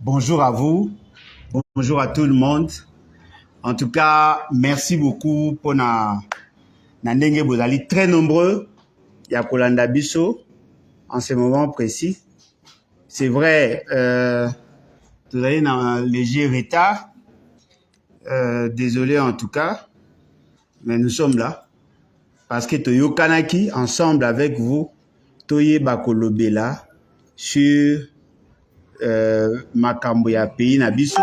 Bonjour à vous, bonjour à tout le monde. En tout cas, merci beaucoup pour ndenge bozali très nombreux ya kolanda biso en ce moment précis. C'est vrai, vous allez dans un léger retard. Désolé en tout cas, mais nous sommes là parce que Toyo Kanaki, ensemble avec vous, Toye Bakolobela sur makambo ya pays na biso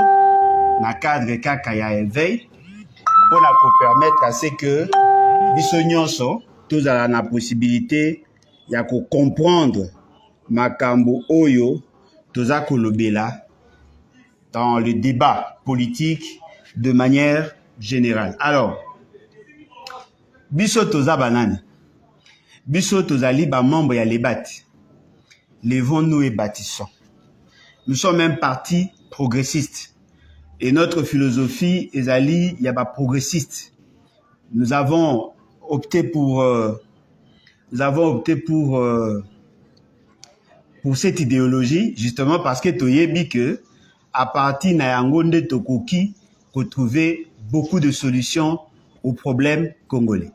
na cadre kaka ya éveil pour la permettre à ce que biso nyonso tozala na possibilité ya ko comprendre makambo oyo toza kolobela dans le débat politique de manière générale. Alors, biso toza banani, biso tozali ba membre ya lebat, levons-nous et bâtissons. Nous sommes un parti progressiste et notre philosophie ezali yaba progressiste. Nous avons opté pour cette idéologie justement parce que toyebi que à partir na yango nde tokoki retrouver beaucoup de solutions aux problèmes congolais.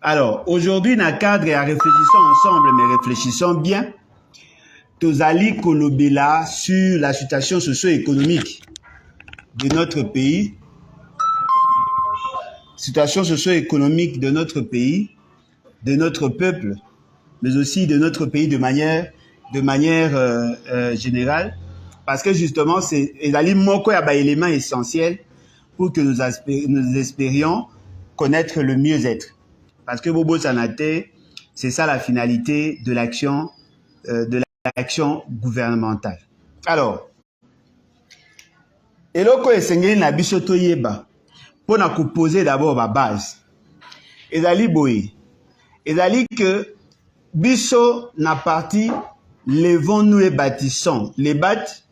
Alors, aujourd'hui, dans le cadre et réfléchissons ensemble, mais réfléchissons bien, tozali kolobela sur la situation socio-économique de notre pays, situation socio-économique de notre pays, de notre peuple, mais aussi de notre pays de manière générale, parce que justement, c'est moko ya ba élément essentiel pour que nous espérions connaître le mieux-être. Parce que Bobo Sanate, c'est ça la finalité de l'action gouvernementale. Alors, eloko esengeli na biso toyeba pona ko poser d'abord ba base. Ezali boye. Ezali que biso na parti levons-nous et bâtissons. Les bâti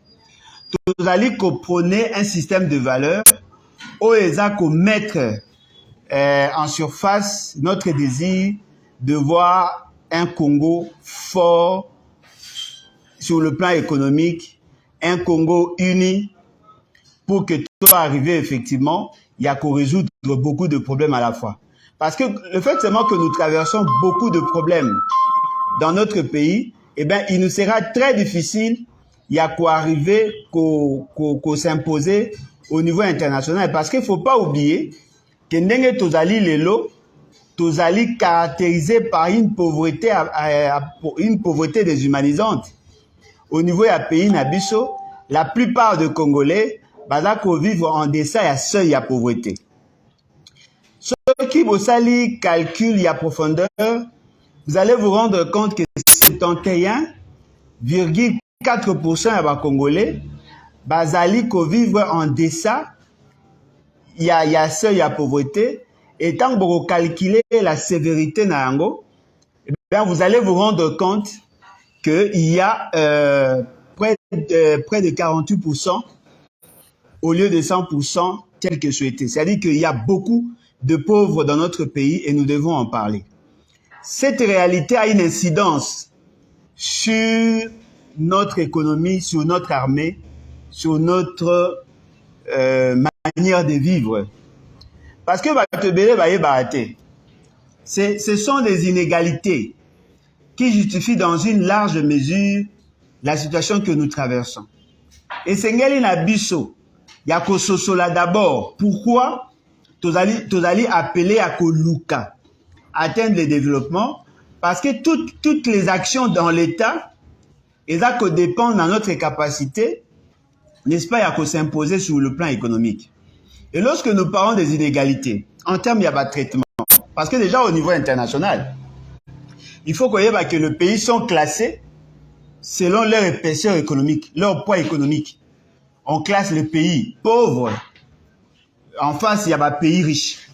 tozali ko prôner un système de valeurs où eza ko mettre en surface notre désir de voir un Congo fort sur le plan économique, un Congo uni pour que tout arrive effectivement, il y a qu'à résoudre beaucoup de problèmes à la fois. Parce que le fait seulement que nous traversons beaucoup de problèmes dans notre pays, eh bien, il nous sera très difficile, il y a qu'à arriver, qu'à s'imposer au niveau international. Parce qu'il ne faut pas oublier que ndenge tozali lelo, tozali caractérisé par une pauvreté déshumanisante. Au niveau ya pays nabiso, la plupart des Congolais bazako vivre en deçà ya seuil ya pauvreté. Ceux qui bosali calcul ya profondeur, vous allez vous rendre compte que 71,4% ya ba Congolais bazali ko vivre en deçà ya seuil ya pauvreté. Et tant que vous calculez la sévérité na yango, eh bien vous allez vous rendre compte qu'il y a près de 48% au lieu de 100% tel que souhaité. C'est-à-dire qu'il y a beaucoup de pauvres dans notre pays et nous devons en parler. Cette réalité a une incidence sur notre économie, sur notre armée, sur notre manière de vivre. Parce que ce sont des inégalités qui justifient dans une large mesure la situation que nous traversons. Et Sengeli na biso, ya ko sosola d'abord. Pourquoi tozali appelé à koluka, atteindre le développement? Parce que toutes les actions dans l'État, elles dépendent de notre capacité, n'est-ce pas, à s'imposer sur le plan économique. Et lorsque nous parlons des inégalités, en termes de traitement, parce que déjà au niveau international, il faut que les pays sont classés selon leur épaisseur économique, leur poids économique. On classe les pays pauvres. En face, il y a des pays riches.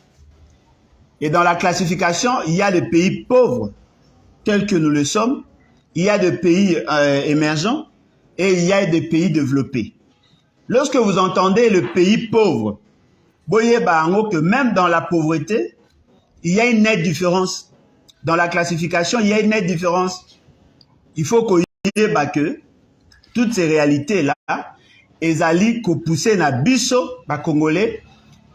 Et dans la classification, il y a des pays pauvres, tels que nous le sommes. Il y a des pays émergents et il y a des pays développés. Lorsque vous entendez le pays pauvre, voyez que même dans la pauvreté, il y a une nette différence. Dans la classification, il y a une nette différence. Il faut qu'on y ait que toutes ces réalités-là, ezali ko pousser na biso, ba Congolais,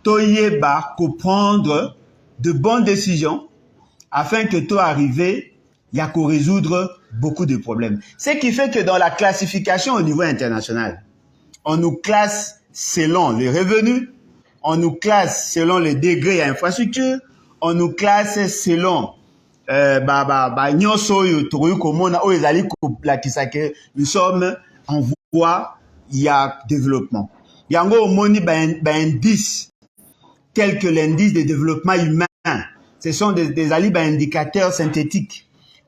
toyeba ko prendre de bonnes décisions afin que toi arriver, y a qu'à résoudre beaucoup de problèmes. Ce qui fait que dans la classification au niveau international, on nous classe selon les revenus, on nous classe selon les degrés à infrastructure, on nous classe selon nyonso oyo tokoki komona oyo ezali kolakisa ke nous sommes en voie ya développement. Yango omoni indice tels que l'indice de développement humain, ce sont des indicateurs synthétiques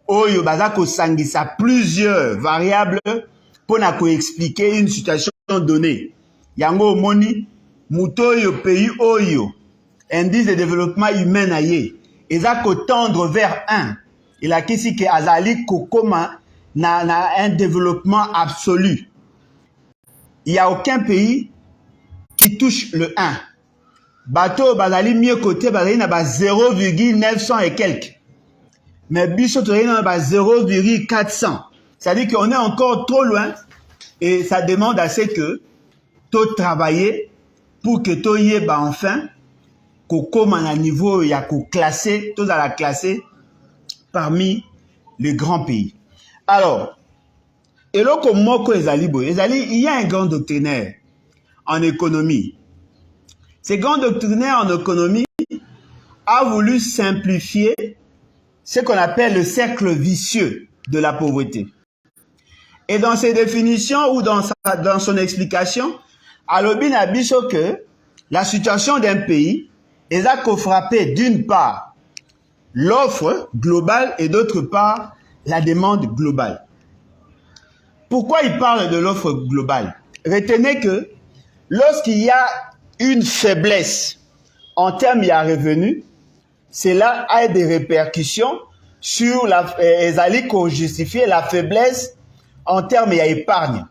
oyo baza kosangisa plusieurs variables pour na expliquer une situation donnée. Yango omoni muto oyo pays oyo indice de développement humain na ye eza ko tendre vers 1. Il a kisi ke azali kokoma na un développement absolu. Il n'y a aucun pays qui touche le 1. Bateau bazali mieux côté bazali na ba 0,900 et quelques. Mais biso toyé na ba 0,400. C'est-à-dire qu'on est encore trop loin et ça demande assez que to travailler pour que to yeba enfin comme à un niveau, il y a qu'au classer, tous à la classer parmi les grands pays. Alors, et là, comme moi, il y a un grand doctrinaire en économie. Ce grand doctrinaire en économie a voulu simplifier ce qu'on appelle le cercle vicieux de la pauvreté. Et dans ses définitions ou dans son explication, Alobin a dit que la situation d'un pays et ça qu'on frappait d'une part l'offre globale et d'autre part la demande globale. Pourquoi il parle de l'offre globale? Retenez que lorsqu'il y a une faiblesse en termes de revenus, cela a des répercussions sur justifier la faiblesse en termes d'épargne.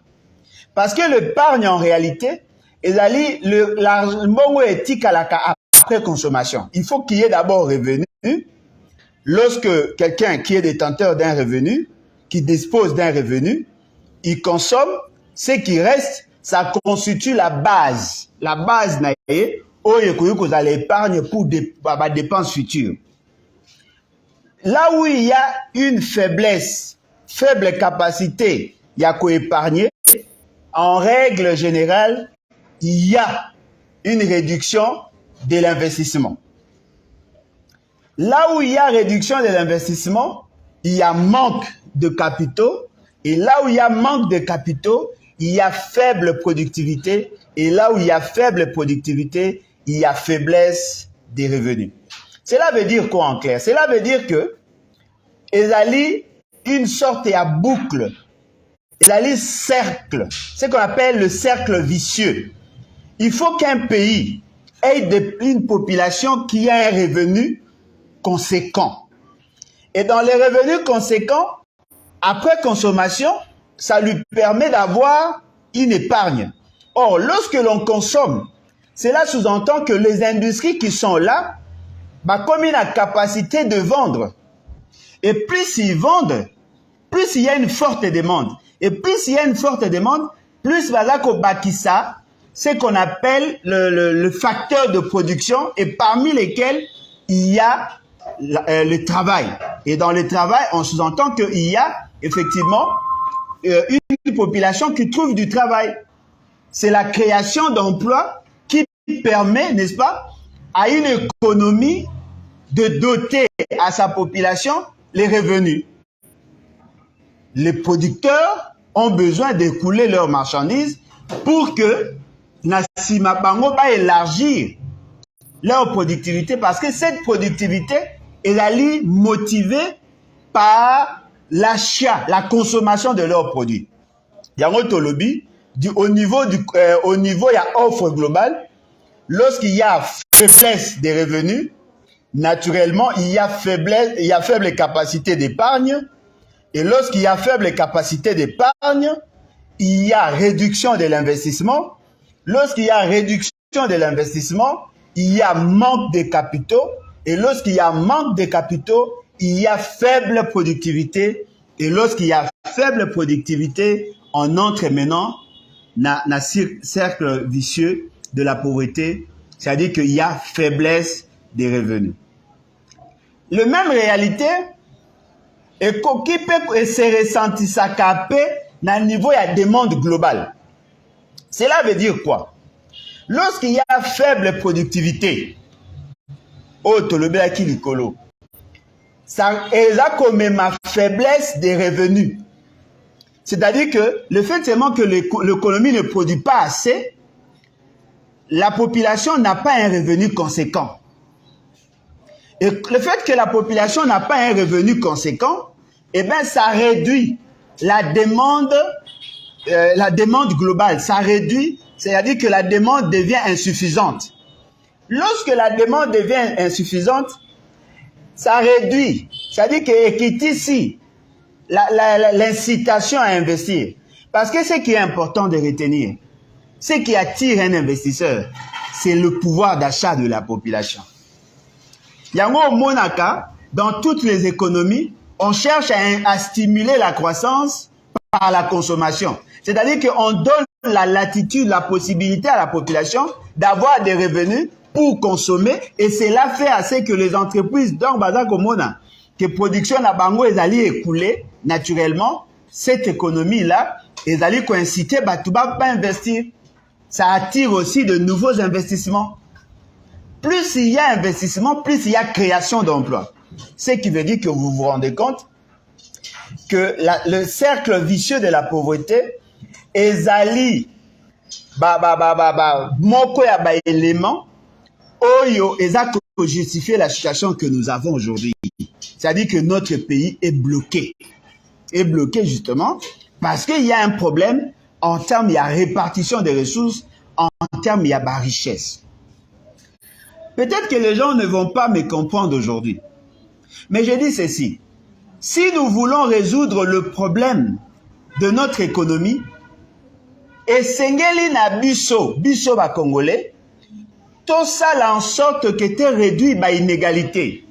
Parce que l'épargne en réalité, l'argent éthique à la après consommation. Il faut qu'il y ait d'abord revenu. Lorsque quelqu'un qui est détenteur d'un revenu, qui dispose d'un revenu, il consomme, ce qui reste, ça constitue la base. La base où vous allez épargner pour des dépenses futures. Là où il y a une faiblesse, faible capacité, il y a qu'à épargner. En règle générale, il y a une réduction de l'investissement. Là où il y a réduction de l'investissement, il y a manque de capitaux. Et là où il y a manque de capitaux, il y a faible productivité. Et là où il y a faible productivité, il y a faiblesse des revenus. Cela veut dire quoi en clair? Cela veut dire que ezali une sorte de boucle. Ezali cercle. Ce qu'on appelle le cercle vicieux. Il faut qu'un pays ait une population qui a un revenu conséquent. Et dans les revenus conséquents, après consommation, ça lui permet d'avoir une épargne. Or, lorsque l'on consomme, cela sous-entend que les industries qui sont là, comme ils ont la capacité de vendre. Et plus ils vendent, plus il y a une forte demande. Et plus il y a une forte demande, plus ça, ce qu'on appelle le facteur de production, et parmi lesquels il y a le travail. Et dans le travail, on sous-entend qu'il y a effectivement une population qui trouve du travail. C'est la création d'emplois qui permet, n'est-ce pas, à une économie de doter à sa population les revenus. Les producteurs ont besoin d'écouler leurs marchandises pour que Nassima Bango va élargir leur productivité, parce que cette productivité est motivée par l'achat, la consommation de leurs produits. Yango tolobi, au niveau il y a offre globale. Lorsqu'il y a faiblesse des revenus, naturellement il y a faible capacité d'épargne. Et lorsqu'il y a faible capacité d'épargne, il y a réduction de l'investissement. Lorsqu'il y a réduction de l'investissement, il y a manque de capitaux. Et lorsqu'il y a manque de capitaux, il y a faible productivité. Et lorsqu'il y a faible productivité, on entre maintenant dans le cercle vicieux de la pauvreté, c'est-à-dire qu'il y a faiblesse des revenus. La même réalité, et qui peut se ressentir ça capé dans le niveau de la demande globale. Cela veut dire quoi? Lorsqu'il y a faible productivité, ça a comme ma faiblesse des revenus. C'est-à-dire que le fait seulement que l'économie ne produit pas assez, la population n'a pas un revenu conséquent. Et le fait que la population n'a pas un revenu conséquent, eh bien, ça réduit la demande globale. Ça réduit, c'est-à-dire que la demande devient insuffisante. Lorsque la demande devient insuffisante, ça réduit. C'est-à-dire qu'il ici l'incitation à investir. Parce que ce qui est important de retenir, ce qui attire un investisseur, c'est le pouvoir d'achat de la population. Yango Monaka, dans toutes les économies, on cherche à stimuler la croissance par la consommation. C'est-à-dire qu'on donne la latitude, la possibilité à la population d'avoir des revenus pour consommer, et cela fait assez que les entreprises, donc, que production na bango est allée écouler naturellement, cette économie-là, est allée inciter Batouba à investir. Ça attire aussi de nouveaux investissements. Plus il y a investissement, plus il y a création d'emplois. Ce qui veut dire que vous vous rendez compte que le cercle vicieux de la pauvreté est allé moko ya ba élément oyo eza ko justifier la situation que nous avons aujourd'hui. C'est-à-dire que notre pays est bloqué. Est bloqué justement parce qu'il y a un problème en termes de répartition des ressources, en termes de richesse. Peut-être que les gens ne vont pas me comprendre aujourd'hui. Mais je dis ceci. Si nous voulons résoudre le problème de notre économie, et sengeli na biso ba Congolais, tout ça en sorte que tu réduit par inégalité.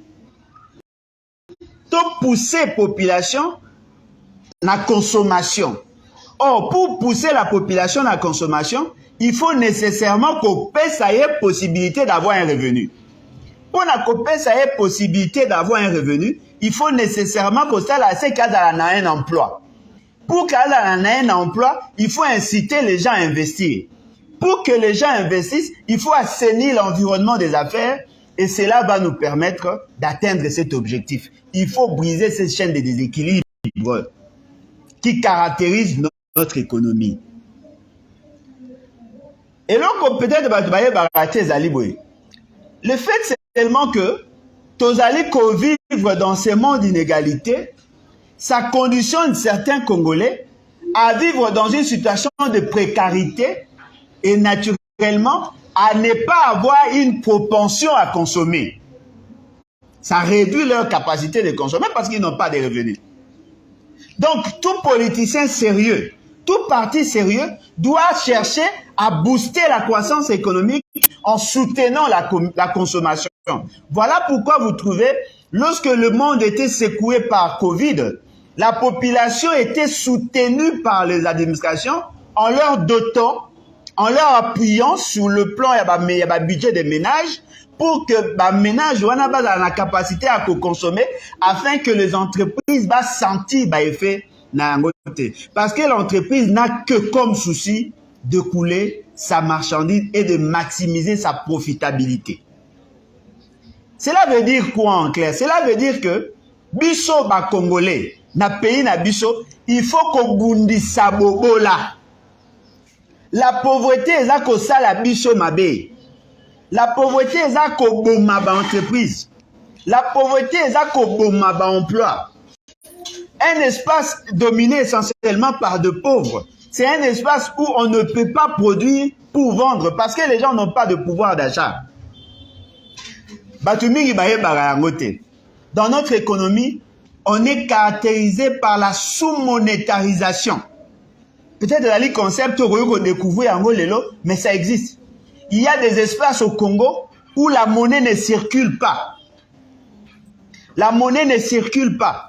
Tout pousser la population à la consommation. Or, pour pousser la population à la consommation, il faut nécessairement qu'on puisse avoir la possibilité d'avoir un revenu. Pour qu'on puisse avoir la possibilité d'avoir un revenu, il faut nécessairement qu'on ait un emploi. Pour qu'il y ait un emploi, il faut inciter les gens à investir. Pour que les gens investissent, il faut assainir l'environnement des affaires et cela va nous permettre d'atteindre cet objectif. Il faut briser cette chaîne de déséquilibre qui caractérise notre économie. Et donc, peut-être, le fait c'est tellement que tous allez vivre dans ce monde d'inégalité, ça conditionne certains Congolais à vivre dans une situation de précarité et naturellement à ne pas avoir une propension à consommer. Ça réduit leur capacité de consommer parce qu'ils n'ont pas de revenus. Donc, tout politicien sérieux, tout parti sérieux doit chercher à booster la croissance économique en soutenant la consommation. Voilà pourquoi vous trouvez, lorsque le monde était secoué par Covid, la population était soutenue par les administrations en leur dotant, en leur appuyant sur le plan du budget des ménages pour que les ménages aient la capacité à consommer afin que les entreprises sentir l'effet. Parce que l'entreprise n'a que comme souci de couler sa marchandise et de maximiser sa profitabilité. Cela veut dire quoi en clair? Cela veut dire que biso ba Congolais, na pays na biso, il faut qu'on bundisa bobola. La pauvreté est ko sala biso mabe. La pauvreté est ko boma ba entreprise. La pauvreté est ko boma ba emploi. Un espace dominé essentiellement par de pauvres, c'est un espace où on ne peut pas produire pour vendre parce que les gens n'ont pas de pouvoir d'achat. Dans notre économie, on est caractérisé par la sous-monétarisation. Peut-être dans les concepts qu'on découvre en Lelo, mais ça existe. Il y a des espaces au Congo où la monnaie ne circule pas. La monnaie ne circule pas.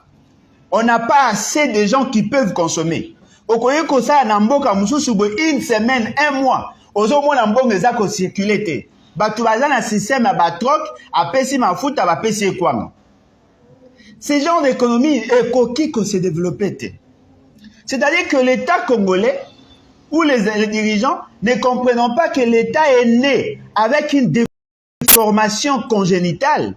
On n'a pas assez de gens qui peuvent consommer. okoye ko ça na mboka mususu bo une semaine, un mois. Ozo mona mbongo eza ko circuler te. Batu baza na système ya batroc, apesi mafuta bapesi ekwanga. Ce genre d'économie ekoki ko se développer te. C'est-à-dire que l'État congolais ou les dirigeants ne comprennent pas que l'État est né avec une déformation congénitale.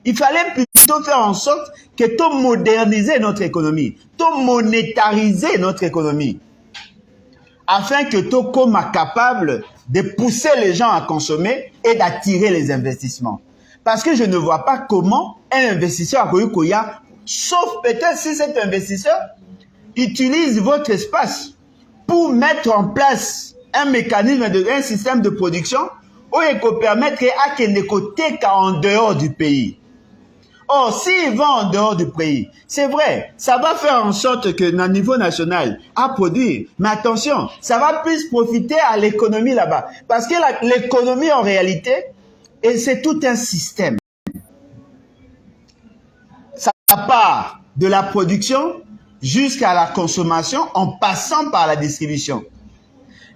Il fallait plutôt faire en sorte que tout moderniser notre économie, tout monétariser notre économie, afin que tout comme capable de pousser les gens à consommer et d'attirer les investissements. Parce que je ne vois pas comment un investisseur à Koyukoya, sauf peut-être si cet investisseur utilise votre espace pour mettre en place un mécanisme, un système de production où il peut permettre à qu'il ne coûte qu'en dehors du pays. Or, s'il va en dehors du pays, c'est vrai, ça va faire en sorte que, au niveau national, à produire. Mais attention, ça va plus profiter à l'économie là-bas. Parce que l'économie, en réalité, c'est tout un système. Ça part de la production jusqu'à la consommation en passant par la distribution.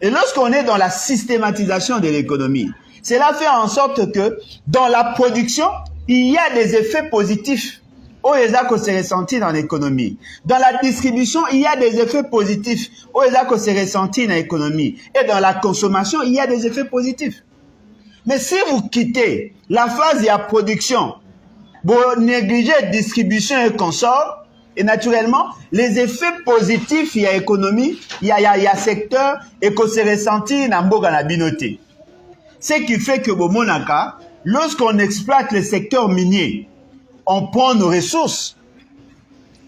Et lorsqu'on est dans la systématisation de l'économie, cela fait en sorte que dans la production, il y a des effets positifs où les actes se ressentent dans l'économie. Dans la distribution, il y a des effets positifs où les actes se ressentent dans l'économie. Et dans la consommation, il y a des effets positifs. Mais si vous quittez la phase de la production, vous négligez la distribution et consort, et naturellement, les effets positifs, il y a économie, il y a secteur, et que se ressentit dans Mboga na binoté. Ce qui fait que au Monaka, lorsqu'on exploite le secteur minier, on prend nos ressources.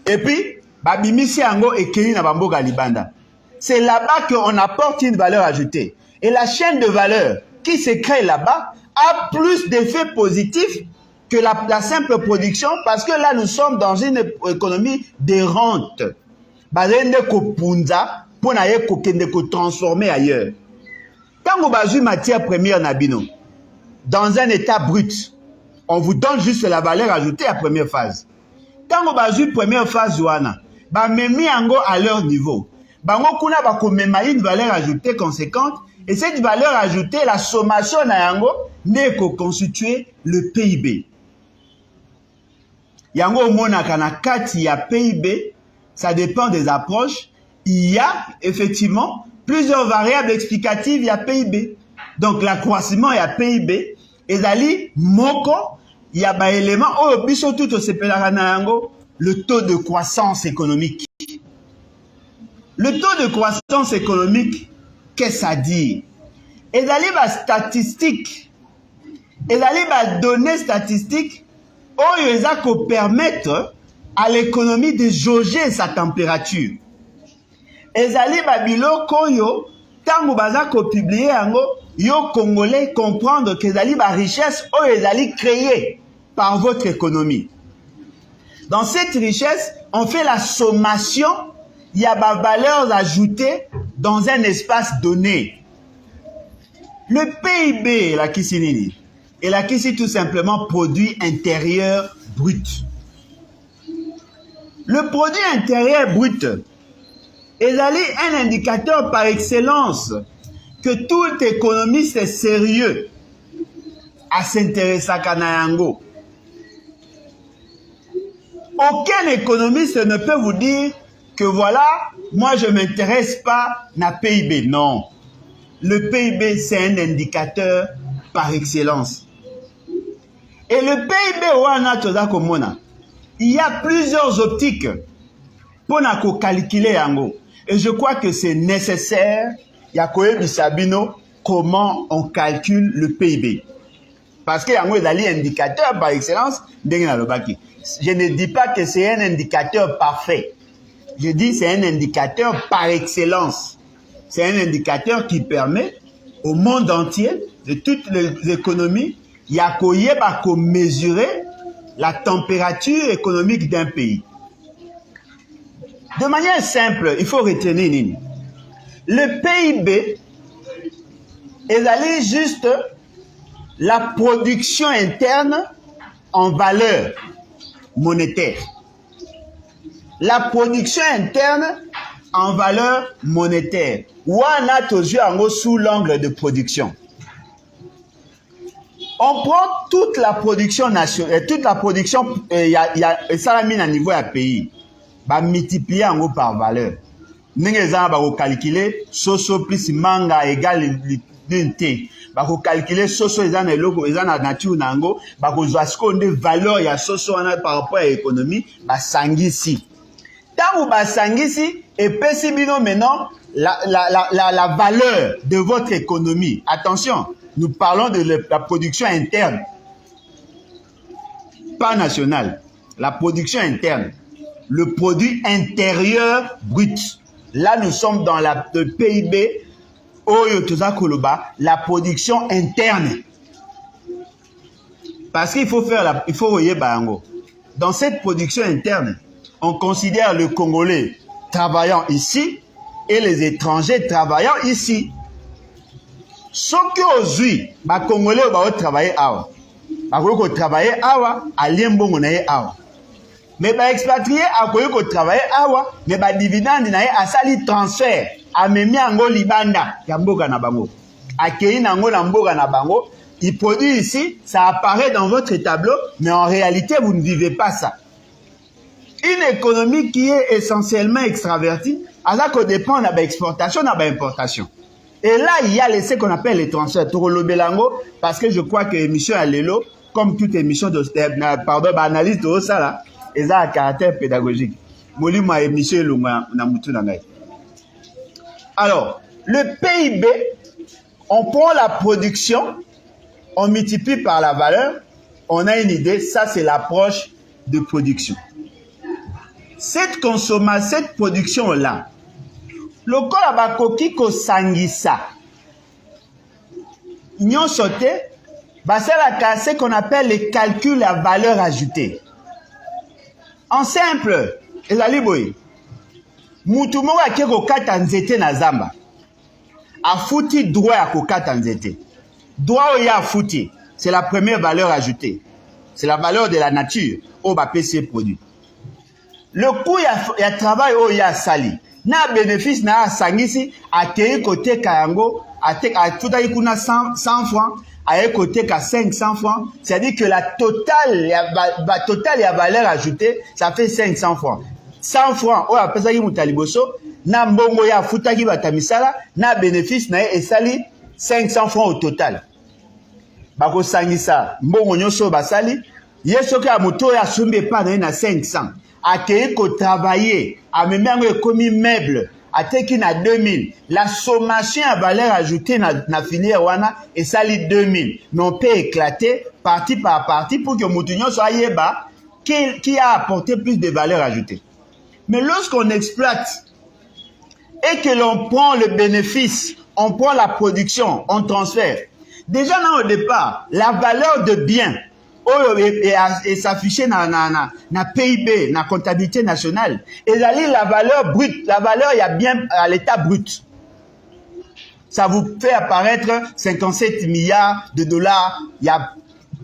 Et puis, babimisi ango ekeli na bamboga libanda. C'est là-bas qu'on apporte une valeur ajoutée. Et la chaîne de valeur qui se crée là-bas a plus d'effets positifs que la simple production, parce que là, nous sommes dans une économie de rente. Bazende ko punza, pour n'aller ko transformer ailleurs. Quand vous avez matière première nabino, dans un état brut, on vous donne juste la valeur ajoutée à première phase. Quand vous avez première phase, ba memi ango à leur niveau. Bango kuna ba ko mema une valeur ajoutée conséquente, et cette valeur ajoutée, la sommation na yango, n'est que constituer le PIB. Yango monaka na kati ya PIB, ça dépend des approches. Il y a effectivement plusieurs variables explicatives, il y a PIB. Donc l'accroissement, il y a PIB. Et dali moko, il y a ba élément oh biso tout au sepelaka na yango, le taux de croissance économique. Le taux de croissance économique, qu'est-ce que ça dit? Et dali ba statistique. Et dali ba données statistiques oh, ils ont permettre à l'économie de jauger sa température. Ezali babilo koyo tango baza ko publier yango yo congolais comprendre que ezali ba richesse oh ezali créée par votre économie. Dans cette richesse, on fait la sommation, il y a ba valeurs ajoutées dans un espace donné. Le PIB la kisinini. Et là, qui c'est tout simplement produit intérieur brut. Le produit intérieur brut est un indicateur par excellence que tout économiste sérieux à s'intéresser à Kanayango. Aucun économiste ne peut vous dire que voilà, moi je ne m'intéresse pas à PIB. Non. Le PIB, c'est un indicateur par excellence. Et le PIB, il y a plusieurs optiques pour calculer yango. Et je crois que c'est nécessaire, Yakoye Bisabino, comment on calcule le PIB. Parce que yango est un indicateur par excellence. Je ne dis pas que c'est un indicateur parfait. Je dis que c'est un indicateur par excellence. C'est un indicateur qui permet au monde entier, de toutes les économies, il y a qu'à mesurer la température économique d'un pays. De manière simple, il faut retenir le PIB est allé juste la production interne en valeur monétaire. La production interne en valeur monétaire. Ou on a toujours sous l'angle de production. On prend toute la production nationale, toute la production, et ça l'a mis à niveau du pays. Bah multiplier en gros par valeur. Nous allons calculer soso plus manga égale l'unité. Bah calculer soso ils ont la nature nango. Bah qu'on des valeurs ya soso par rapport à l'économie. Bah sangisi. Tant ou bah sangisi et pesibino maintenant la valeur de votre économie. Attention, nous parlons de la production interne, pas nationale. La production interne. Le produit intérieur brut. Là, nous sommes dans le PIB, la production interne. Parce qu'il faut faire il faut voyer Bayango. Dans cette production interne, on considère le Congolais travaillant ici et les étrangers travaillant ici. Ce que aujourd'hui, les Congolais vont travailler awa. Ils vont travailler awa, à l'Imbongo awa. Mais les expatriés vont travailler awa, mais les dividendes à sali transfert, à même ango libanda, yamboka na bango. Akei nango na mboka na bango, ils produisent ici, ça apparaît dans votre tableau, mais en réalité, vous ne vivez pas ça. Une économie qui est essentiellement extravertie, alors qu'on dépend de l'exportation, de l'importation. Et là, il y a ce qu'on appelle les transferts. Parce que je crois que l'émission à l'élo, comme toute émission d'analyse de ça là, ils ont un caractère pédagogique. Alors, le PIB, on prend la production, on multiplie par la valeur, on a une idée, ça c'est l'approche de production. Cette production-là, le corps bakoki ko sangisa. Nyon sauté, c'est ce qu'on appelle les calculs à valeur ajoutée. En simple, ezali boy. Mutu mo ake ko kata nzete na zamba. Afuti droit ya ko kata nzete. Droit oya afuti, c'est la première valeur ajoutée. C'est la valeur de la nature au ba PC produit. Le coût ya travail oya sali. Na bénéfice na sangisi akei côté kayango a tout kuna 100 francs à côté ka 500 francs, c'est-à-dire que la totale ya valeur ajoutée ça fait 500 francs. 100 francs o apesa ki mutaliboso na mbongo ya futaki batamisala na bénéfice na esali 500 francs au total. Bako sangisa mbongo nyoso basali yeso ka moto ya sumbe pa na 500 akei ko travailler a même commis meuble à tekina 2000 la sommation à valeur ajoutée na filière wana et sali 2000 mais on peut éclater partie par partie pour que mutunyo soit yeba qui a apporté plus de valeur ajoutée. Mais lorsqu'on exploite et que l'on prend le bénéfice, on prend la production, on transfère. Déjà là au départ, la valeur de bien et s'afficher na PIB, na comptabilité nationale. Et la valeur brute, la valeur il y a bien à l'état brut. Ça vous fait apparaître 57 milliards de dollars, il y a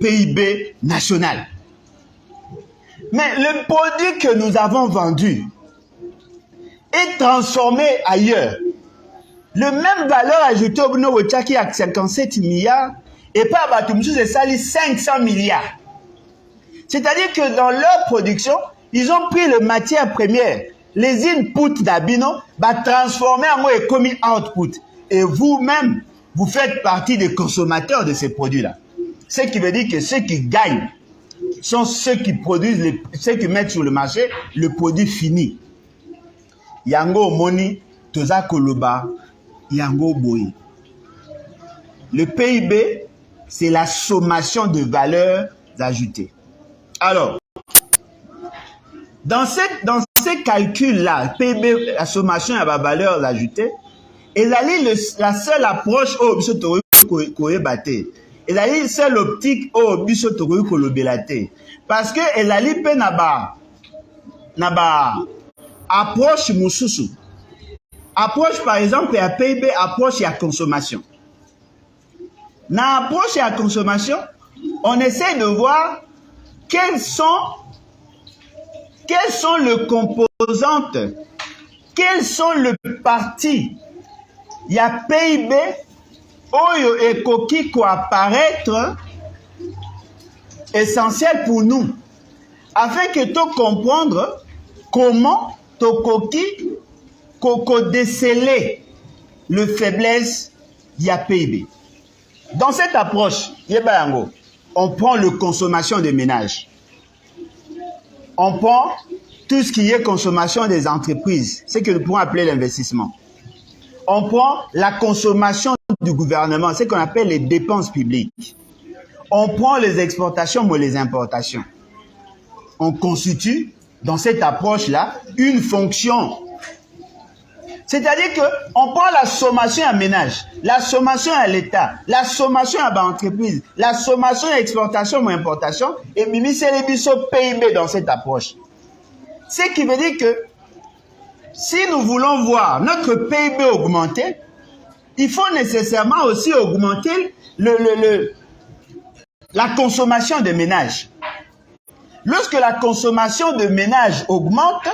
PIB national. Mais le produit que nous avons vendu est transformé ailleurs. Le même valeur ajoutée au Bno Wochaki à 57 milliards et pas à Batumchou, c'est sali 500 milliards. C'est-à-dire que dans leur production, ils ont pris le matière première, les inputs d'Abino, transformer en commis output. Et vous-même, vous faites partie des consommateurs de ces produits-là. Ce qui veut dire que ceux qui gagnent sont ceux qui produisent, ceux qui mettent sur le marché le produit fini. Yango Moni, Toza Koloba, Yango Boy. Le PIB, c'est la sommation de valeurs ajoutées. Alors, dans ces calculs-là, PIB, la sommation à la valeur ajoutée, la seule approche au bisotori koyebate. La seule optique au bisotori kolobelate. Parce que elali pe naba approche mususu. Approche par exemple à PIB, approche à consommation. Dans l'approche à consommation, on essaie de voir quelles sont les composantes quels sont les parties? Il y a PIB, oyo ekoki ko apparaître essentiel pour nous, afin que tu comprendre comment tokoki koko déceler le faiblesse du PIB. Dans cette approche, on prend la consommation des ménages. On prend tout ce qui est consommation des entreprises, ce que nous pouvons appeler l'investissement. On prend la consommation du gouvernement, ce qu'on appelle les dépenses publiques. On prend les exportations ou les importations. On constitue, dans cette approche-là, une fonction. C'est-à-dire qu'on prend la sommation à ménage, la sommation à l'État, la sommation à l'entreprise, la sommation à exportation ou importation, et mimi c'est les bisous PIB dans cette approche. Ce qui veut dire que si nous voulons voir notre PIB augmenter, il faut nécessairement aussi augmenter la consommation de ménages. Lorsque la consommation de ménages augmente,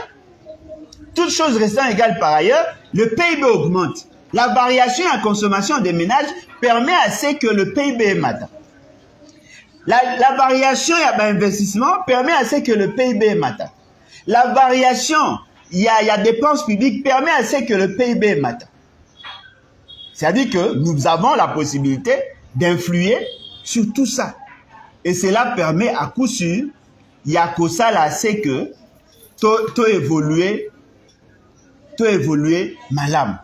toutes choses restant égales par ailleurs, le PIB augmente. La variation en consommation des ménages permet à ce que le PIB est matin. La variation à l'investissement permet à ce que le PIB est matin. La variation, il y a dépenses publiques permet à ce que le PIB est matin. C'est-à-dire que nous avons la possibilité d'influer sur tout ça. Et cela permet à coup sûr, il y a que ça là, c'est que tout évoluer malam.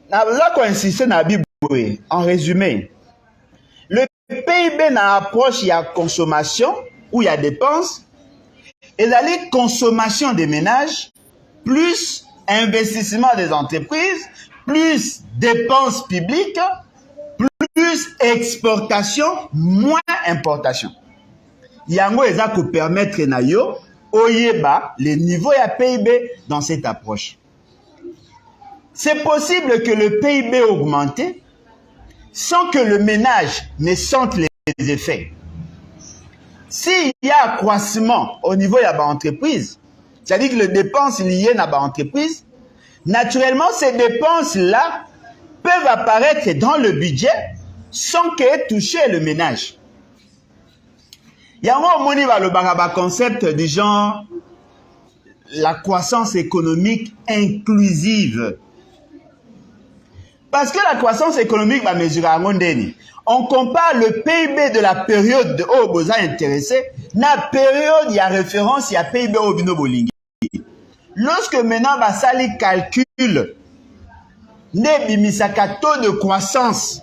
Là qu'on insiste dans la Bible, en résumé, le PIB dans l'approche, il y a consommation ou il y a dépenses, et la consommation des ménages, plus investissement des entreprises, plus dépenses publiques, plus exportation, moins importation. Yango eza ko permettre na yo oyeba les niveaux ya PIB dans cette approche. C'est possible que le PIB augmente sans que le ménage ne sente les effets. S'il y a accroissement au niveau de l'entreprise, c'est-à-dire que les dépenses liées à l'entreprise, naturellement, ces dépenses-là peuvent apparaître dans le budget sans qu'elles touchent le ménage. Il y a un concept du genre la croissance économique inclusive. Parce que la croissance économique va mesurer à Mondeni. On compare le PIB de la période où vous êtes intéressé, la période, il y a référence, il y a PIB au bino bolingi. Lorsque maintenant, va sali calcul, ne bimisaka taux de croissance.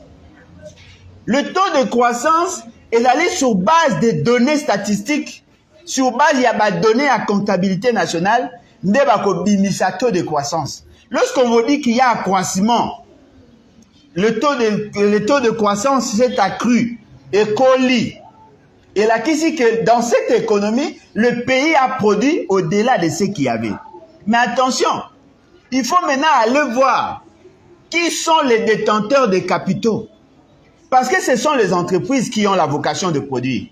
Le taux de croissance est allé sur base des données statistiques, sur base, il y a des données à comptabilité nationale, ne va bimisa taux de croissance. Lorsqu'on vous dit qu'il y a un accroissement, le taux de croissance s'est accru et colis. Et là, qu'ici que dans cette économie, le pays a produit au-delà de ce qu'il y avait. Mais attention, il faut maintenant aller voir qui sont les détenteurs des capitaux. Parce que ce sont les entreprises qui ont la vocation de produire.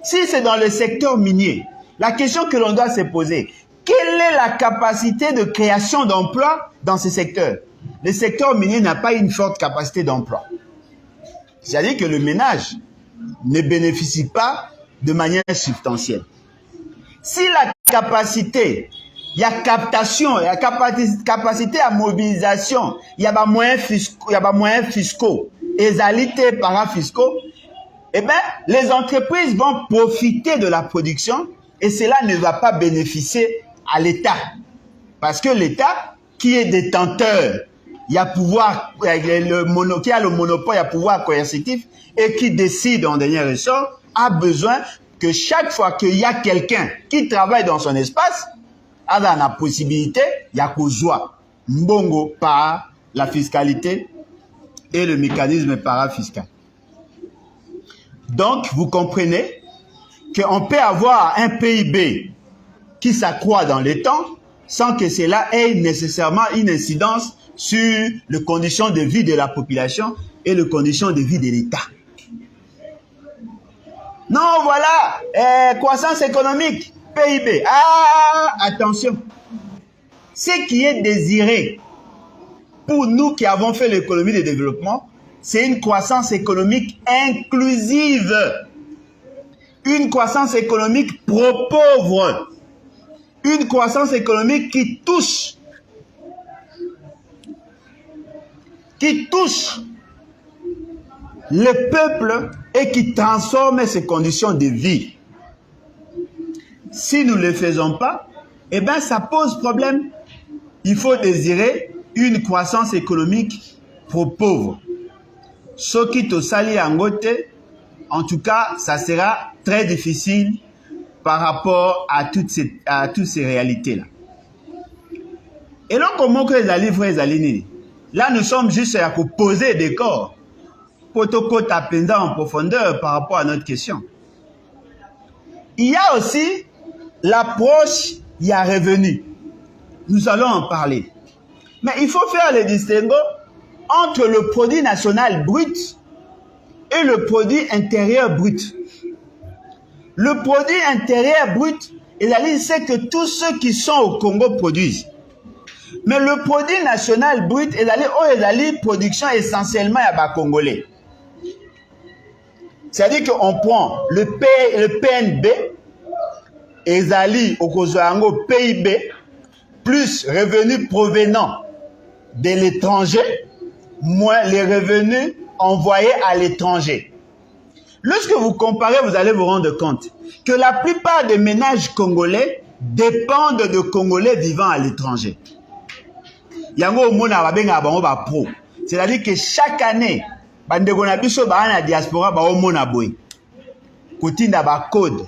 Si c'est dans le secteur minier, la question que l'on doit se poser, quelle est la capacité de création d'emplois dans ce secteur? Le secteur minier n'a pas une forte capacité d'emploi. C'est-à-dire que le ménage ne bénéficie pas de manière substantielle. Si la capacité, il y a captation, il y a capacité à mobilisation, il y a des moyens fiscaux, égalité parafiscaux, eh bien, les entreprises vont profiter de la production et cela ne va pas bénéficier à l'État. Parce que l'État, qui est détenteur, il y a pouvoir, qui a le monopole, il y a pouvoir coercitif et qui décide en dernier ressort, a besoin que chaque fois qu'il y a quelqu'un qui travaille dans son espace, a la possibilité, il y a qu'au joie, mbongo par la fiscalité et le mécanisme parafiscal. Donc, vous comprenez qu'on peut avoir un PIB qui s'accroît dans le temps sans que cela ait nécessairement une incidence sur les conditions de vie de la population et les conditions de vie de l'État. Non, voilà, croissance économique, PIB. Ah, attention. Ce qui est désiré pour nous qui avons fait l'économie de développement, c'est une croissance économique inclusive. Une croissance économique pro-pauvre. Une croissance économique qui touche le peuple et qui transforme ses conditions de vie. Si nous ne le faisons pas, eh bien ça pose problème. Il faut désirer une croissance économique pro-pauvre. Ce qui te sali en côté, en tout cas, ça sera très difficile par rapport à toutes ces réalités-là. Et donc, comment que les livres les alignent? Là, nous sommes juste à poser des corps pour te taper en profondeur par rapport à notre question. Il y a aussi l'approche, il y a revenu. Nous allons en parler. Mais il faut faire le distinguo entre le produit national brut et le produit intérieur brut. Le produit intérieur brut, c'est que tous ceux qui sont au Congo produisent. Mais le produit national brut, c'est la production essentiellement à bas Congolais. C'est-à-dire qu'on prend le PNB, ezali au PIB, plus revenus provenant de l'étranger, moins les revenus envoyés à l'étranger. Lorsque vous comparez, vous allez vous rendre compte que la plupart des ménages congolais dépendent de Congolais vivant à l'étranger. C'est-à-dire que chaque année, la diaspora code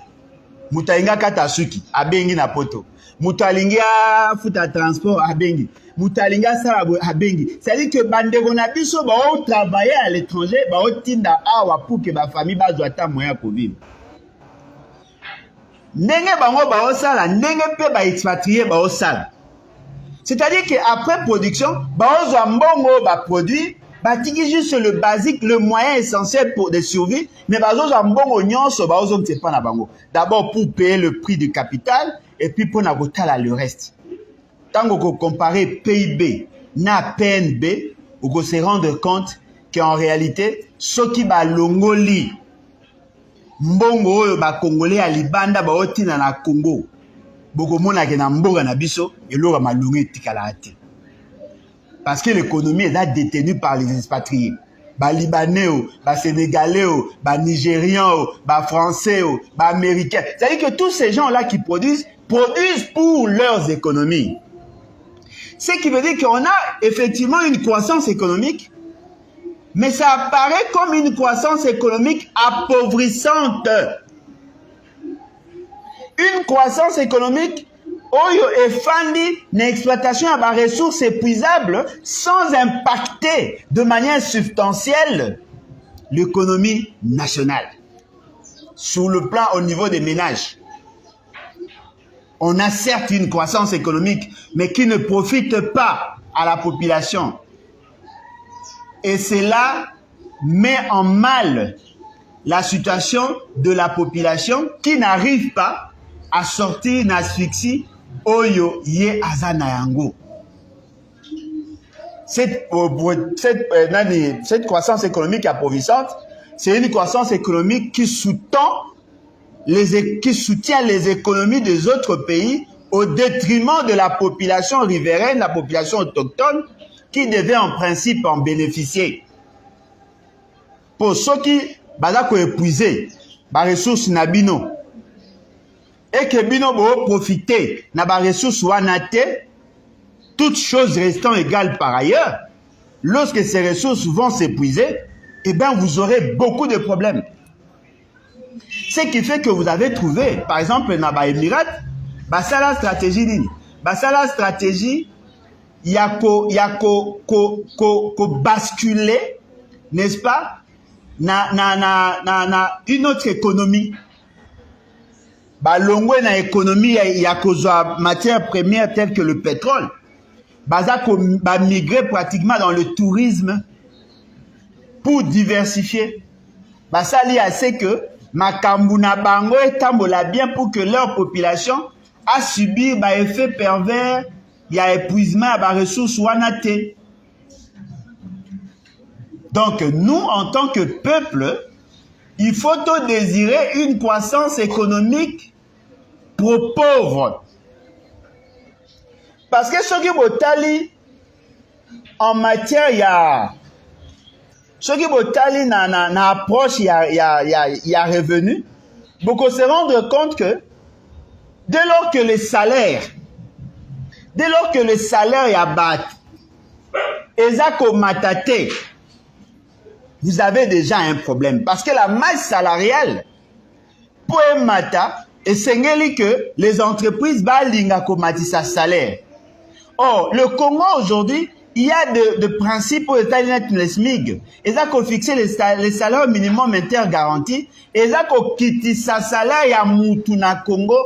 mutainga katasuki abengi na poto mutalinga futa transport abengi mutalinga sala abengi. C'est-à-dire que bandeko na biso ba o travailler à l'étranger ba o tinda awa pour que ba famille bazwa ta moyen pour vivre. Ndenge bango ba o sala ndenge pe ba expatrier ba o sala. C'est-à-dire que après production ba o zwa mbongo ba produit ba tiki juste le basique, le moyen essentiel pour de survie, mais bazo za mbongo nyonso bazo mtepa na bango. D'abord pour payer le prix du capital et puis pour na kotala le reste. Tant qu'on compare PIB na PNB, on se rendre compte qu'en réalité, ce qui ba longoli mbongo oyo ba congolais à libanda ba otina na Congo. Boko mona ke na mbonga na biso elora malongi tikala ate. Parce que l'économie est détenue par les expatriés. Ba Libanais, ba Sénégalais, ba Nigérians, ba Français, ba Américains. C'est-à-dire que tous ces gens-là qui produisent pour leurs économies. Ce qui veut dire qu'on a effectivement une croissance économique, mais ça apparaît comme une croissance économique appauvrissante. Une croissance économique oyo efandi une exploitation à bas ressources épuisables sans impacter de manière substantielle l'économie nationale. Sur le plan au niveau des ménages, on a certes une croissance économique, mais qui ne profite pas à la population. Et cela met en mal la situation de la population qui n'arrive pas à sortir d'une asphyxie oyo ye azana yango. Cette croissance économique appauvrissante, c'est une croissance économique qui soutient les économies des autres pays au détriment de la population riveraine, la population autochtone, qui devait en principe en bénéficier. Pour ceux qui ont épuisé les ressources nabino, et que bino bo profiter na ba ressources wanate, toutes choses restant égales par ailleurs, lorsque ces ressources vont s'épuiser, eh bien vous aurez beaucoup de problèmes. Ce qui fait que vous avez trouvé, par exemple, na ba Émirat, ba ça la stratégie nini, ba ça la stratégie ko basculer, n'est-ce pas, na une autre économie. Ba longwe na économie ya kozwa matière première telle que le pétrole. Baza ba migrer pratiquement dans le tourisme pour diversifier. Ba ça li assez que makambu na bango etambola bien pour que leur population a subi ba effet pervers il y a épuisement à ressources ou donc nous en tant que peuple, il faut désirer une croissance économique pro pauvre. Parce que ce qui est en matière, il y a ce qui est na approche, il y a revenu, beaucoup se rendre compte que dès lors que les salaires y a bat, ezako matate, vous avez déjà un problème. Parce que la masse salariale, pour un mata, et c'est que les entreprises balinga komatisa salaire. Or, le Congo aujourd'hui, il y a de principes pour les SMIG. Ils ont fixé les salaires minimum intergarantis. Ils ont quitté sa salaire à Moutuna Congo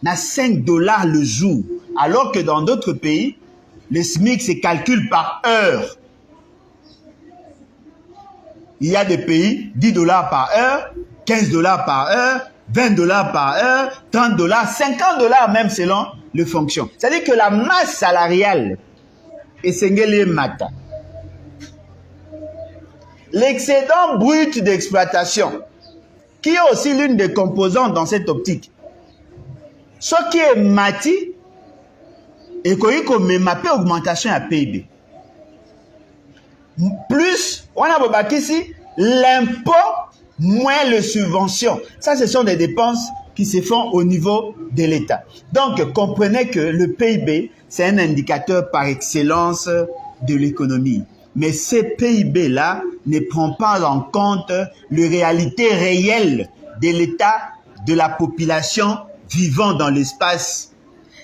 à $5 le jour. Alors que dans d'autres pays, les SMIC se calculent par heure. Il y a des pays, $10 par heure, $15 par heure, $20 par heure, $30, $50 même selon les fonctions. C'est-à-dire que la masse salariale est sengeli mata. L'excédent brut d'exploitation, qui est aussi l'une des composantes dans cette optique. Ce qui est mati, et qu'on mappé augmentation à PIB. Plus, on a ici l'impôt moins les subventions. Ça, ce sont des dépenses qui se font au niveau de l'État. Donc, comprenez que le PIB, c'est un indicateur par excellence de l'économie. Mais ce PIB-là ne prend pas en compte les réalités réelles de l'État, de la population vivant dans l'espace.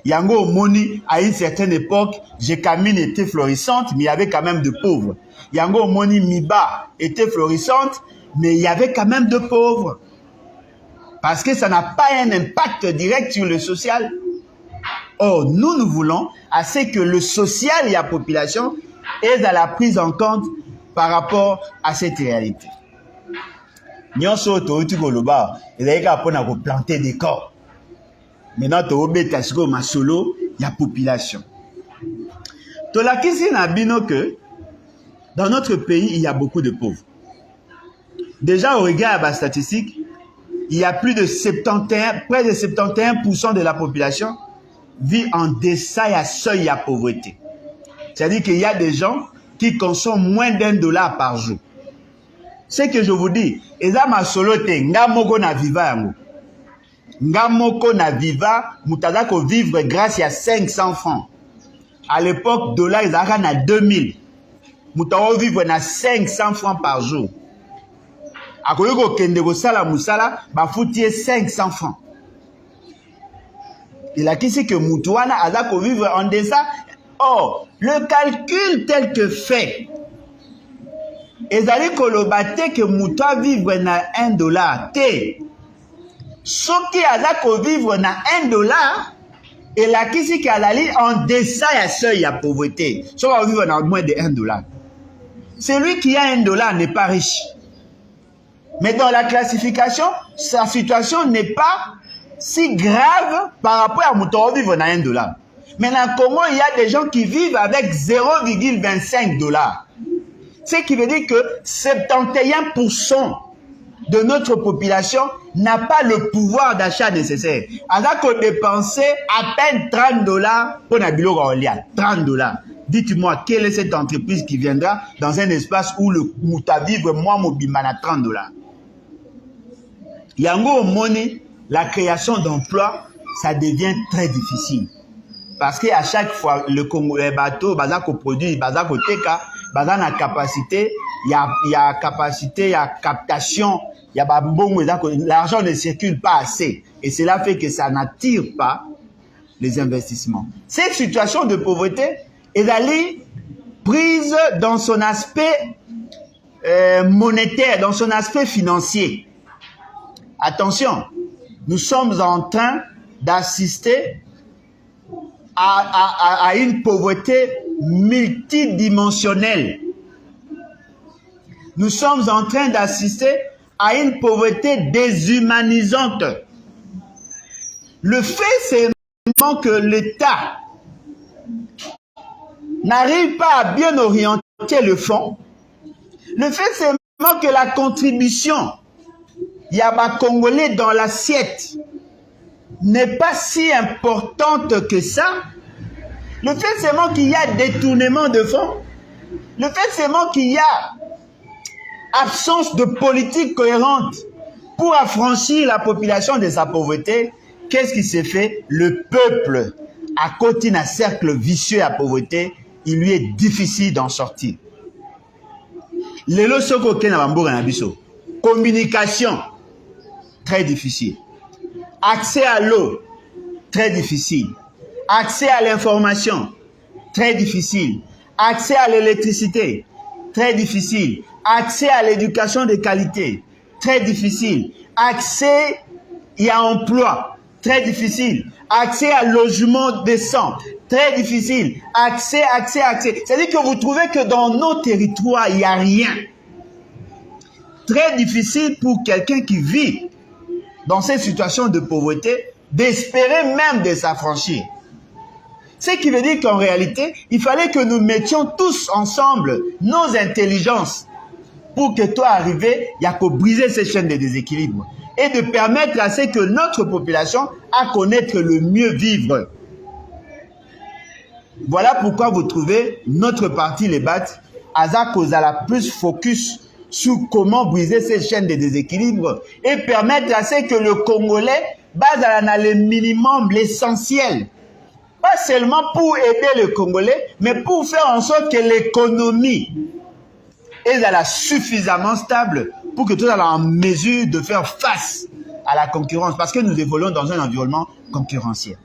Yango Moni, à une certaine époque, Jekamine était florissante, mais il y avait quand même de pauvres. Yango Moni Miba était florissante, mais il y avait quand même de pauvres. Parce que ça n'a pas un impact direct sur le social. Or, nous voulons assez que le social et la population aient à la prise en compte par rapport à cette réalité. Nyonso to Goloba, il y a planter des corps. Maintenant, tu as ma solo, il y a population. Tu as qu'ici, que dans notre pays, il y a beaucoup de pauvres. Déjà, au regard de la statistique, il y a plus de 71, près de 71% de la population vit en deçà à seuil à pauvreté. C'est-à-dire qu'il y a des gens qui consomment moins $1 par jour. Ce que je vous dis, eza ma solo te ngamoko na viva yango. Ngamoko na viva, mutaza ko vivre grâce à 500 francs. À l'époque, dollar ils avaient na 2000. Mutaza vivre na 500 francs par jour. Akoyoko kende ko sala musala, ba foutie 500 francs. Il a qu'ici que Moutouana a ko vivre en deçà. Or, le calcul tel que fait, ezali kolobate que Moutoua vivre na $1 te. Ce qui a ko vivre na $1, et la qu'ici qui a la ligne en deçà à seuil à pauvreté. Ce qui va vivre na moins de $1. Celui qui a $1 n'est pas riche. Mais dans la classification, sa situation n'est pas si grave par rapport à Moutoua vivre na $1. Maintenant, comment il y a des gens qui vivent avec $0,25. Ce qui veut dire que 71% de notre population n'a pas le pouvoir d'achat nécessaire. Alors qu'on dépensait à peine $30 pour la bilo $30. Dites-moi, quelle est cette entreprise qui viendra dans un espace où le mouta vivre moi mobimana $30? Yango money, la création d'emplois, ça devient très difficile. Parce qu'à chaque fois, le Congo, les bateaux, bazako produit, bazako teka, bazan a capacité, il y a capacité, il y a captation, il y a bon, l'argent ne circule pas assez. Et cela fait que ça n'attire pas les investissements. Cette situation de pauvreté est allée prise dans son aspect monétaire, dans son aspect financier. Attention, nous sommes en train d'assister à une pauvreté multidimensionnelle. Nous sommes en train d'assister à une pauvreté déshumanisante. Le fait, c'est que l'État n'arrive pas à bien orienter le fonds, le fait seulement que la contribution Yaba Congolais dans l'assiette n'est pas si importante que ça, le fait seulement qu'il y a détournement de fonds, le fait seulement qu'il y a absence de politique cohérente pour affranchir la population de sa pauvreté, qu'est-ce qui s'est fait? Le peuple, à côté d'un cercle vicieux à pauvreté, il lui est difficile d'en sortir. Lelo soko kena bamboka na biso. Communication, très difficile. Accès à l'eau, très difficile. Accès à l'information, très difficile. Accès à l'électricité, très difficile. Accès à l'éducation de qualité, très difficile. Accès à emploi, très difficile. Accès à logement décent, très difficile. Accès. C'est-à-dire que vous trouvez que dans nos territoires, il n'y a rien. Très difficile pour quelqu'un qui vit dans cette situation de pauvreté, d'espérer même de s'affranchir. Ce qui veut dire qu'en réalité, il fallait que nous mettions tous ensemble nos intelligences pour que toi arrivé, il y a qu'à briser ces chaînes de déséquilibre et de permettre à ce que notre population a connaître le mieux vivre. Voilà pourquoi vous trouvez notre parti, les BAT, Aza Kozala plus focus sur comment briser ces chaînes de déséquilibre et permettre à ce que le Congolais base à le minimum, l'essentiel. Pas seulement pour aider le Congolais, mais pour faire en sorte que l'économie est suffisamment stable pour que tout soit en mesure de faire face à la concurrence, parce que nous évoluons dans un environnement concurrentiel.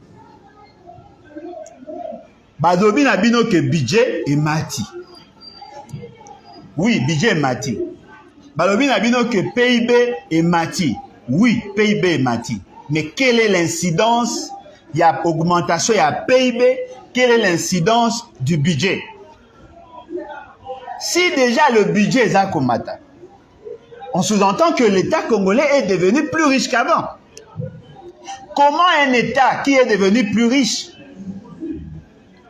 Badobi na bino que budget est mati. Oui, budget est mati. Badobi na bino que PIB est mati. Oui, PIB est mati. Mais quelle est l'incidence? Il y a augmentation, il y a PIB. Quelle est l'incidence du budget? Si déjà le budget est à Komata, on sous-entend que l'État congolais est devenu plus riche qu'avant. Comment un État qui est devenu plus riche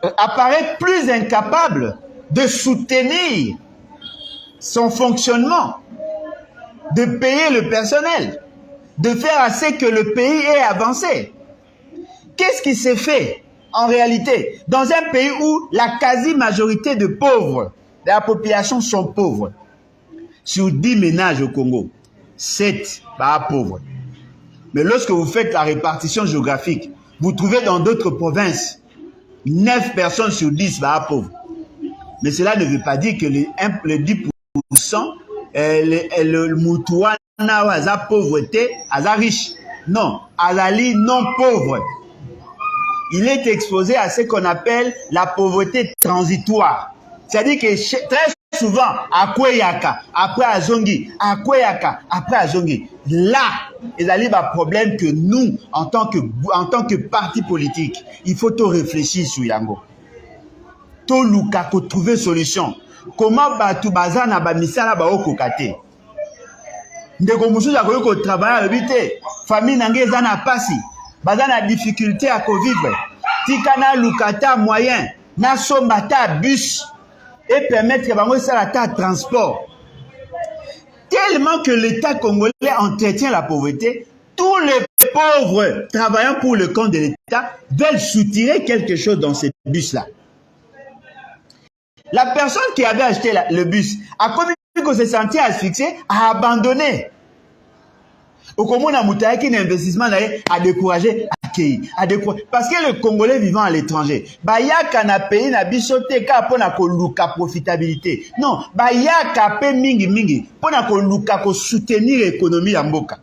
apparaît plus incapable de soutenir son fonctionnement, de payer le personnel, de faire assez que le pays ait avancé? Qu'est-ce qui s'est fait en réalité dans un pays où la quasi-majorité de pauvres, de la population sont pauvres? Sur 10 ménages au Congo, 7 sont pauvres. Mais lorsque vous faites la répartition géographique, vous trouvez dans d'autres provinces 9 personnes sur 10 sont pauvres. Mais cela ne veut pas dire que les 10%, le moutouana a pauvreté, a riche. Non, Azali non pauvre. Il est exposé à ce qu'on appelle la pauvreté transitoire. C'est-à-dire que très souvent, après Yaka, après Azongi, après Yaka, après Azongi, là, il y a un problème que nous, en tant que parti politique, il faut tout réfléchir sur Yango. Tout luka pour trouver solution. Comment batu bazana ba misala ba okokate? Ndeko mususu akoyo ko travailler habité, famille nange zana pasi, bazana difficulté à vivre. Tikana lukata moyen, na sombata bus et permettre que bango ça la transport. Tellement que l'État congolais entretient la pauvreté, tous les pauvres travaillant pour le compte de l'État veulent soutirer quelque chose dans ces bus-là. La personne qui avait acheté le bus, a commis que se sentit asphyxié, a abandonné. Au Comona Moutaïki, l'investissement a découragé, parce que le Congolais vivant à l'étranger, Bayaka na pays na bisote ka pona ko luka profitabilité. Non, Bayaka pe mingi pona ko luka ko soutenir l'économie ya mboka.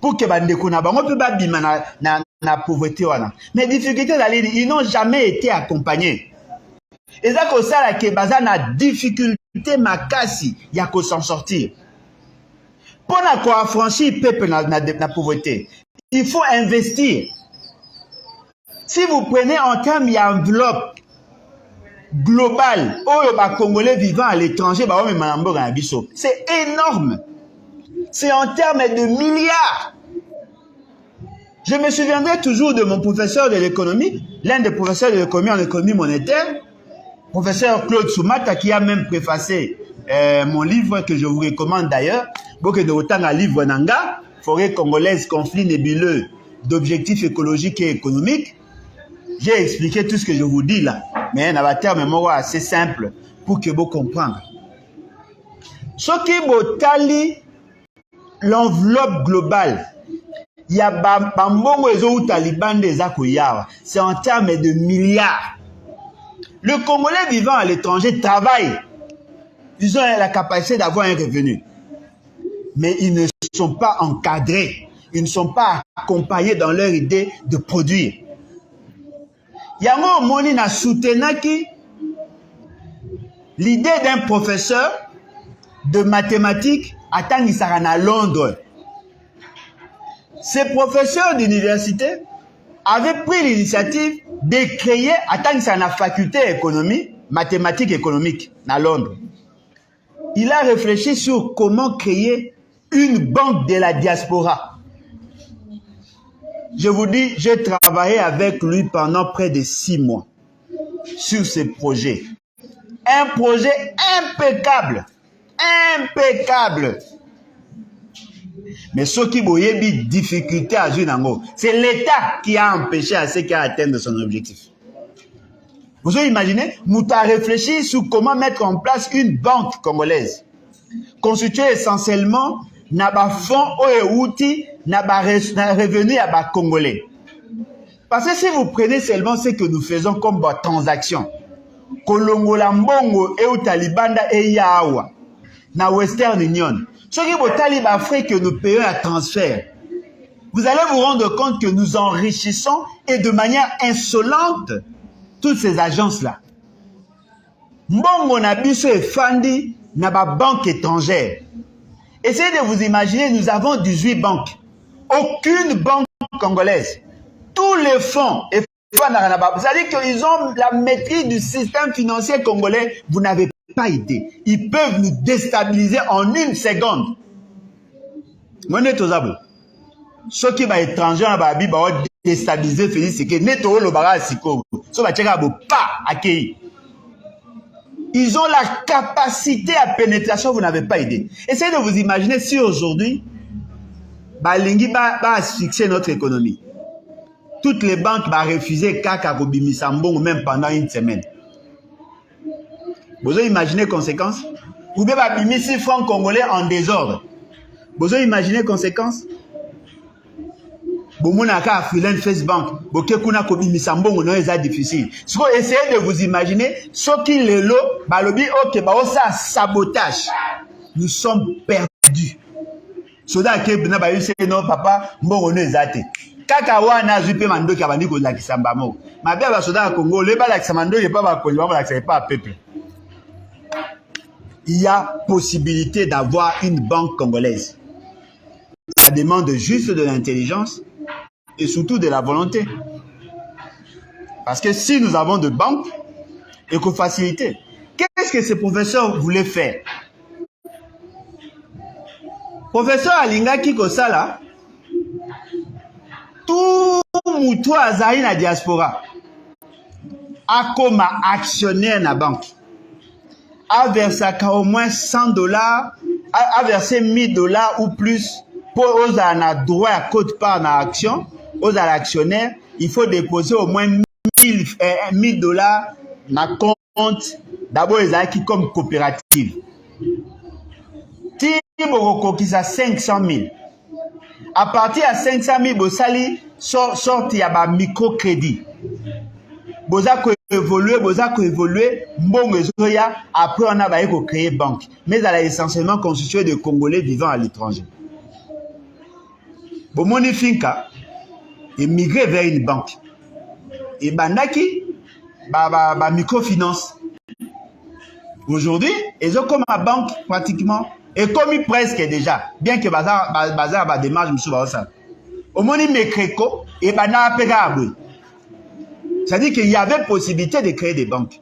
Pour que bandeko na bango pe ba bima na pauvreté wana. Mais difficultés d'aller, ils n'ont jamais été accompagnés. Et ça que ça la ke baza na difficulté makasi ya ko s'en sortir. Pour affranchir le peuple na pauvreté, il faut investir. Si vous prenez en termes d'enveloppe globale, Congolais vivant à l'étranger, c'est énorme. C'est en termes de milliards. Je me souviendrai toujours de mon professeur de l'économie, l'un des professeurs de l'économie en économie monétaire, professeur Claude Soumata, qui a même préfacé mon livre, que je vous recommande d'ailleurs, beaucoup de autant un livre Nanga, Forêt congolaise, conflit nébuleux d'objectifs écologiques et économiques. J'ai expliqué tout ce que je vous dis là, mais dans un terme assez simple pour que vous compreniez. Ce qui botali l'enveloppe globale, il y a bambongo ezo Taliban des akoyawa, c'est en termes de milliards. Le Congolais vivant à l'étranger travaille. Ils ont la capacité d'avoir un revenu. Mais ils ne sont pas encadrés. Ils ne sont pas accompagnés dans leur idée de produire. Yango moni na soutenaki l'idée d'un professeur de mathématiques à Tangisara à Londres. Ces professeurs d'université avaient pris l'initiative de créer à Tangisara la faculté économie, mathématiques économiques à Londres. Il a réfléchi sur comment créer une banque de la diaspora. Je vous dis, j'ai travaillé avec lui pendant près de 6 mois sur ce projet. Un projet impeccable. Impeccable. Mais ce qui a des difficultés à jouer, c'est l'État qui a empêché à ceux qui ont atteint son objectif. Vous imaginez, nous avons réfléchi sur comment mettre en place une banque congolaise, constituée essentiellement de fonds et outils, de revenus à Congolais. Parce que si vous prenez seulement ce que nous faisons comme transaction, Kolongola Mbongo et Talibanda et Yawa, na Western Union, ce qui est Taliban frais que nous payons à transfert, vous allez vous rendre compte que nous enrichissons et de manière insolente toutes ces agences-là. Mbongo Nabiso et Fandi na ba banque étrangère. Essayez de vous imaginer, nous avons 18 banques. Aucune banque congolaise. Tous les fonds, c'est-à-dire qu'ils ont la maîtrise du système financier congolais. Vous n'avez pas idée. Ils peuvent nous déstabiliser en 1 seconde. Ce qui va étranger, va déstabiliser, c'est que neto le bara siko. Ce va pas accueillir. Ils ont la capacité à pénétration, vous n'avez pas idée. Essayez de vous imaginer si aujourd'hui, Balingi va asphyxier notre économie. Toutes les banques vont refuser Kaka Kobimisambon même pendant 1 semaine. Vous imaginez les conséquences? Vous pouvez abîmer 6 francs congolais en désordre. Vous imaginez les conséquences? Bomonaka freelance Facebook, bokekuna kobimisambongo no eza difficile. Si vous essayez de vous imaginer ce qui le lot, balobi ok ba osa sabotage. Nous sommes perdus. Soda ke bina ba yuse no papa mbongo no ezate. Kaka wana zupe mandoki abandi ko lakisa mbamo. Mabe ba soda Congo le ba lakisa mandoki pas ba konyo ba lakisa pas peuple. Il y a possibilité d'avoir une banque congolaise. Ça demande juste de l'intelligence et surtout de la volonté. Parce que si nous avons de banques, éco-facilité, qu'est-ce que ces professeurs voulaient faire? Professeur Alingaki Kosala, tout moutou azari na diaspora, a comme actionnaire na banque, a versé au moins $100, a versé $1000 ou plus pour aux à droit à code part dans action, aux à l'actionnaire, il faut déposer au moins $1000 dans compte d'abord les acquis comme coopérative. Tiboko qui a 500 000. À partir de 500 000, vous allez sortir à microcrédit. Vous avez évolué, après on a créé banque. Mais elle est essentiellement constituée de Congolais vivant à l'étranger. Bomoni Finka émigré vers une banque. Et Bandaki, microfinance. Aujourd'hui, ils ont comme ma banque pratiquement, et commis presque déjà, bien que Bazar va démarche, M. Baosa. Au moni Mekreko, et Bana Pegabou. C'est-à-dire qu'il y avait possibilité de créer des banques.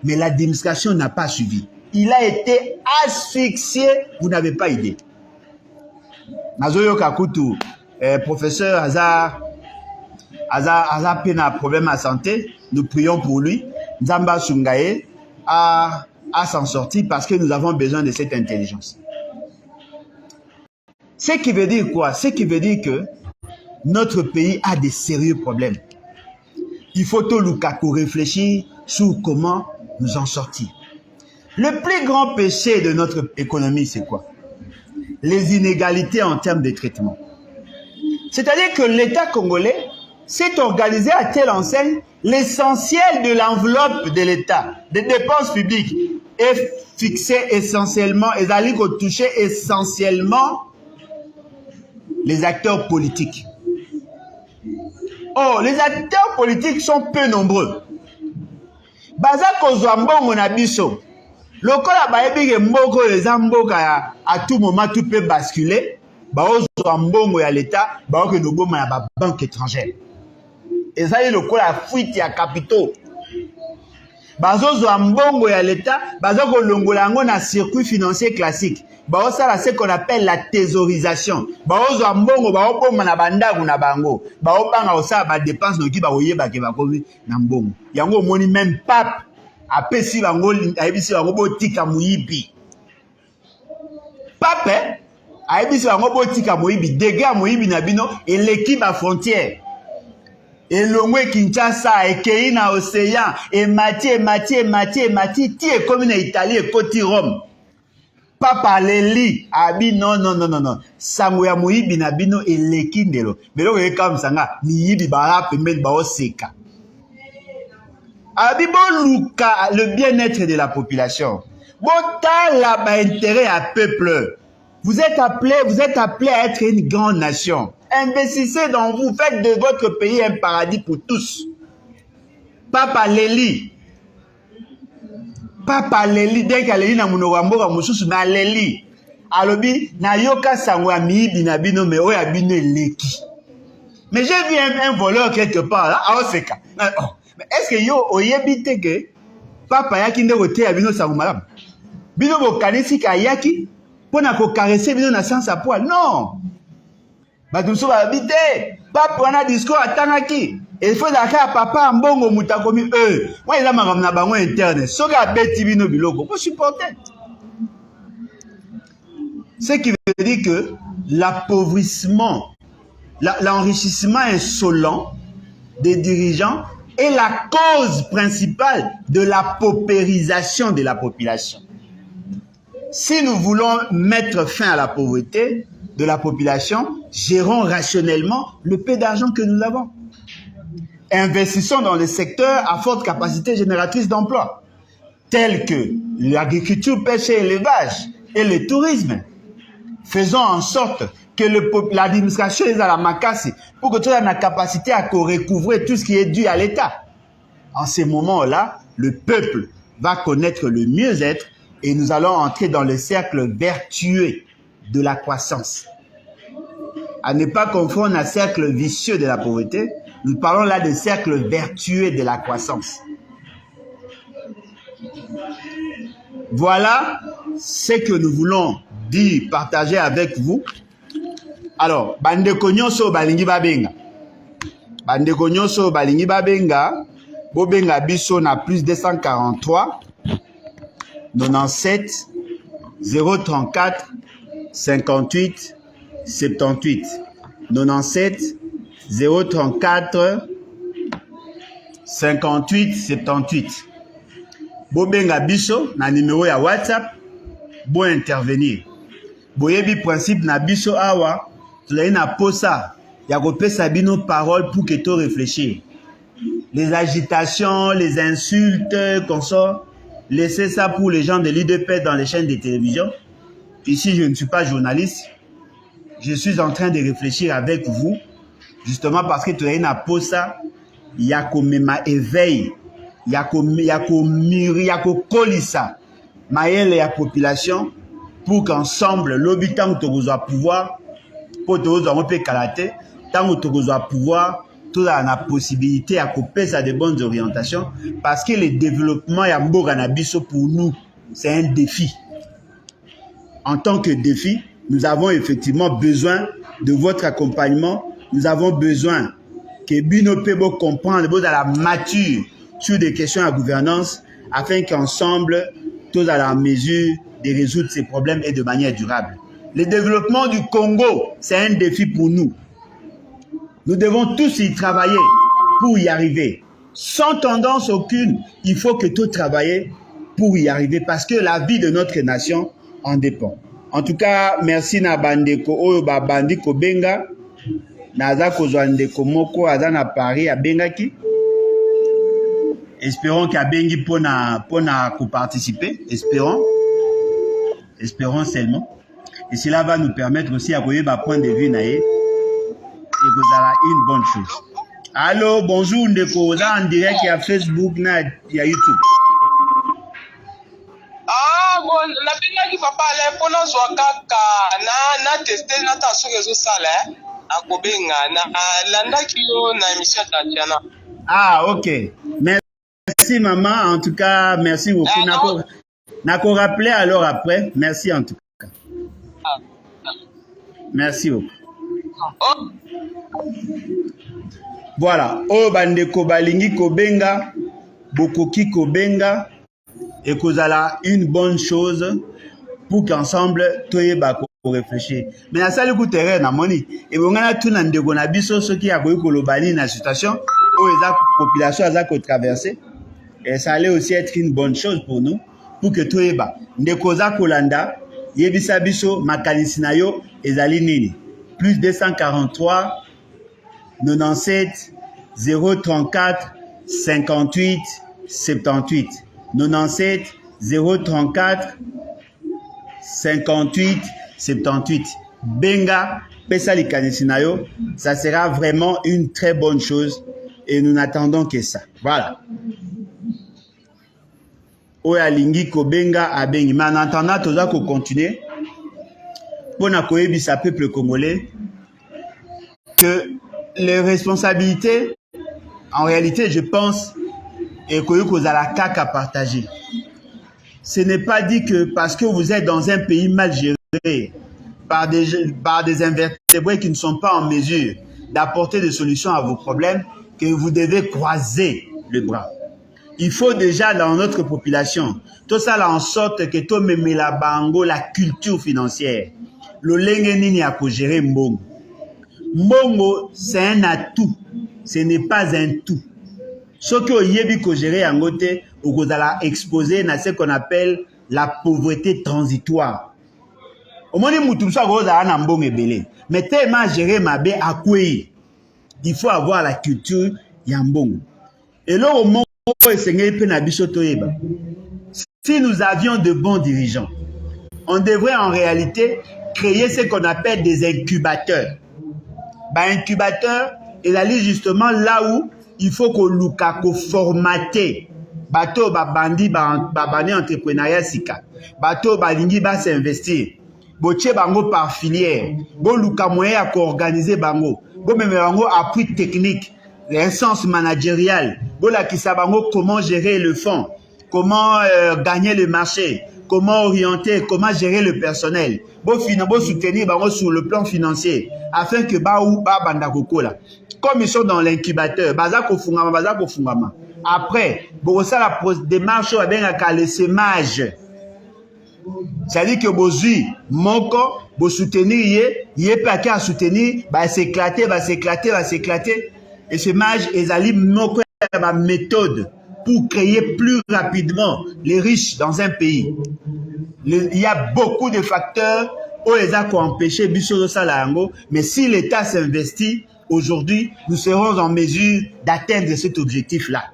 Mais l'administration n'a pas suivi. Il a été asphyxié, vous n'avez pas idée. Nazoyo Kakutu, professeur Hazard Pena problème à santé, nous prions pour lui. Nzamba Sungaye, à s'en sortir parce que nous avons besoin de cette intelligence. Ce qui veut dire quoi? Ce qui veut dire que notre pays a des sérieux problèmes. Il faut tout Lukaku réfléchir sur comment nous en sortir. Le plus grand péché de notre économie, c'est quoi? Les inégalités en termes de traitement. C'est-à-dire que l'État congolais s'est organisé à telle enseigne, l'essentiel de l'enveloppe de l'État, des dépenses publiques, est fixé essentiellement, et d'aller toucher essentiellement les acteurs politiques. Oh, les acteurs politiques sont peu nombreux. Baza kozwa mbongo na biso. Lokola bayebi ke mboko eza mboka à tout moment tout peut basculer. Baozwa mbongo ya l'État, baoke noboma ya ba banque étrangère. Ezali lokola fuite ya capitaux. Bazozwa mbongo ya l'État, bazoko longola yango na circuit financier classique. Baosala ce qu'on appelle la thésaurisation. Baozwa mbongo baoboma na bandaku na bango. Baobanga osala ba dépenses noki baoyeba ke bakomi na mbongo. Yango moni même pape apesi bango ayebisi bango botika muyibi. Pape ayebisi bango botika muyibi, dégâts muyibi na bino eleki ba frontière. Elongwe Kinshasa ekei na océan emati ti ekomi na Italie ekoti Rome. Papa Leli abi non. Sango ya muyibi na bino eleki ndelo. Beloko ekamsanga miyibi bara pembeni baoseka. Abi boluka le bien-être de la population. Botala ba intérêt à peuple. Vous êtes appelé à être une grande nation. Investissez dans vous, faites de votre pays un paradis pour tous. Papa Leli, dès qu'elle est na munogamboga mususu na Leli, alobi na yoka sangwa miibi na bino me oya bino leki. Mais j'ai vu un voleur quelque part là, à Oseka. Mais est-ce que yo oyebite que papa yaki nde kote ya bino sango malamu? Bino bokanisi ka yaki pona ko caresser bino na sens à poil? Non. Batumso babite, papa wana discours atangaki. Il faut d'accord papa mbongo mutakomi moi eza makam na bango interne. Soka beti bino biloko, faut supporter. Ce qui veut dire que l'appauvrissement, l'enrichissement insolent des dirigeants est la cause principale de la paupérisation de la population. Si nous voulons mettre fin à la pauvreté de la population, gérons rationnellement le peu d'argent que nous avons. Investissons dans les secteurs à forte capacité génératrice d'emploi, tels que l'agriculture, pêche et élevage et le tourisme. Faisons en sorte que l'administration est à la makasi pour que tu aies la capacité à recouvrer tout ce qui est dû à l'État. En ces moments-là, le peuple va connaître le mieux-être et nous allons entrer dans le cercle vertueux de la croissance. À ne pas confondre un cercle vicieux de la pauvreté, nous parlons là de cercle vertueux de la croissance. Voilà ce que nous voulons dire, partager avec vous. Alors, bandeko nyonso balingi babenga. Bandeko nyonso balingi babenga. Bobenga biso na plus 243 97 034 58 78 97 034 58 78. Bobenga biso na numéro ya WhatsApp. Bo intervenir. Boyebi principe na biso awa. Tulayi na posa. Ya kopesa bino parole pour que to réfléchir. Les agitations, les insultes, qu'on sort. Laissez ça pour les gens de l'IDP dans les chaînes de télévision. Ici, je ne suis pas journaliste. Je suis en train de réfléchir avec vous. Justement parce que tu as une posa, il y a comme ma éveil, il y a comme colissa, maël et la population pour qu'ensemble, l'habitant où tu dois pouvoir, pour te dois un kalaté, tant où tu dois pouvoir, tout a la possibilité à couper ça de bonnes orientations parce que le développement y a Mboganabiso pour nous, c'est un défi. En tant que défi, nous avons effectivement besoin de votre accompagnement. Nous avons besoin que Bino Pebo comprenne dans la mature sur des questions à gouvernance afin qu'ensemble, tous à la mesure de résoudre ces problèmes et de manière durable. Le développement du Congo, c'est un défi pour nous. Nous devons tous y travailler pour y arriver. Sans tendance aucune, il faut que tout travailler pour y arriver parce que la vie de notre nation en dépend. En tout cas, merci na bandeko oyo ba bandiko benga naza kozwa ndeko moko aza na Paris abengaki. Espérons qu'il y a bengi pour participer. Espérons seulement. Et cela va nous permettre aussi à voir un point de vue naïe. Et vous avez une bonne chose. Allô, bonjour ndeko, vous en direct il y a Facebook, il y a YouTube. Ah bon, la binga qui papa là pour nous soit kaka na tester na ta sur réseau sale akobenga na landa kilo na émission tatiana. Ah OK. Merci maman, en tout cas, merci beaucoup. Nako rappeler alors après. Merci en tout cas. Merci beaucoup. Oh. Voilà, o bandeko balingi kobenga, bokoki kobenga et kozala une bonne chose pour qu'ensemble toyeba ko réfléchir. Mais na sali ku terrain na moni et bongana tuna ndeko na biso soki ya koyi kolobani na situation o eza population aza ko traverser et ça allait aussi être une bonne chose pour nous pour que toyeba ndeko za kolanda yebisa biso makanisi na yo ezali nini plus 243 97 034 58 78 97 034 58 78 benga pesa likanisi na yo, ça sera vraiment une très bonne chose et nous n'attendons que ça. Voilà. Oya lingi ko benga abengi. Mais en attendant toza ko continuer pour na koyebisa peuple congolais que les responsabilités, en réalité, je pense, et que vous avez la caca à partager. Ce n'est pas dit que parce que vous êtes dans un pays mal géré, par des invertébrés qui ne sont pas en mesure d'apporter des solutions à vos problèmes, que vous devez croiser le bras. Il faut déjà dans notre population, tout ça là en sorte que tout même la bango, la culture financière, le lengenini a pour gérer mbongo. Mbongo, c'est un atout, ce n'est pas un tout. Ce que yebi ko gérer en côté, ou que vous allez exposer à ce qu'on appelle la pauvreté transitoire. Au moins, vous savez que vous avez un mbongo belé. Mais tellement gérer ma bé à quoi il faut avoir la culture yambongo. Et là, au moment où si nous avions de bons dirigeants, on devrait en réalité créer ce qu'on appelle des incubateurs. Incubateur, il allait justement là où il faut que l'ukako formater. Bateau bandi bandi entrepreneuriat sika. Bateau balingi ba s'investir. Boche bango par filière. Bo luka moyen à organiser bango. Bo même bango appui technique, l'instance managériale. Bo la kisa bango comment gérer le fonds, comment gagner le marché, comment orienter, comment gérer le personnel. Bo soutenir bango sur le plan financier afin que ba banda kokola. Comme ils sont dans l'incubateur, bazako fungama. Après, bon ça la démarche avec le sémage. C'est-à-dire que bozui moko bo soutenir yé pas qu'à soutenir, va s'éclater. Et sémage ezali moko ma méthode pour créer plus rapidement les riches dans un pays. Il y a beaucoup de facteurs où les a empêché biso de salango, mais si l'État s'investit aujourd'hui, nous serons en mesure d'atteindre cet objectif-là.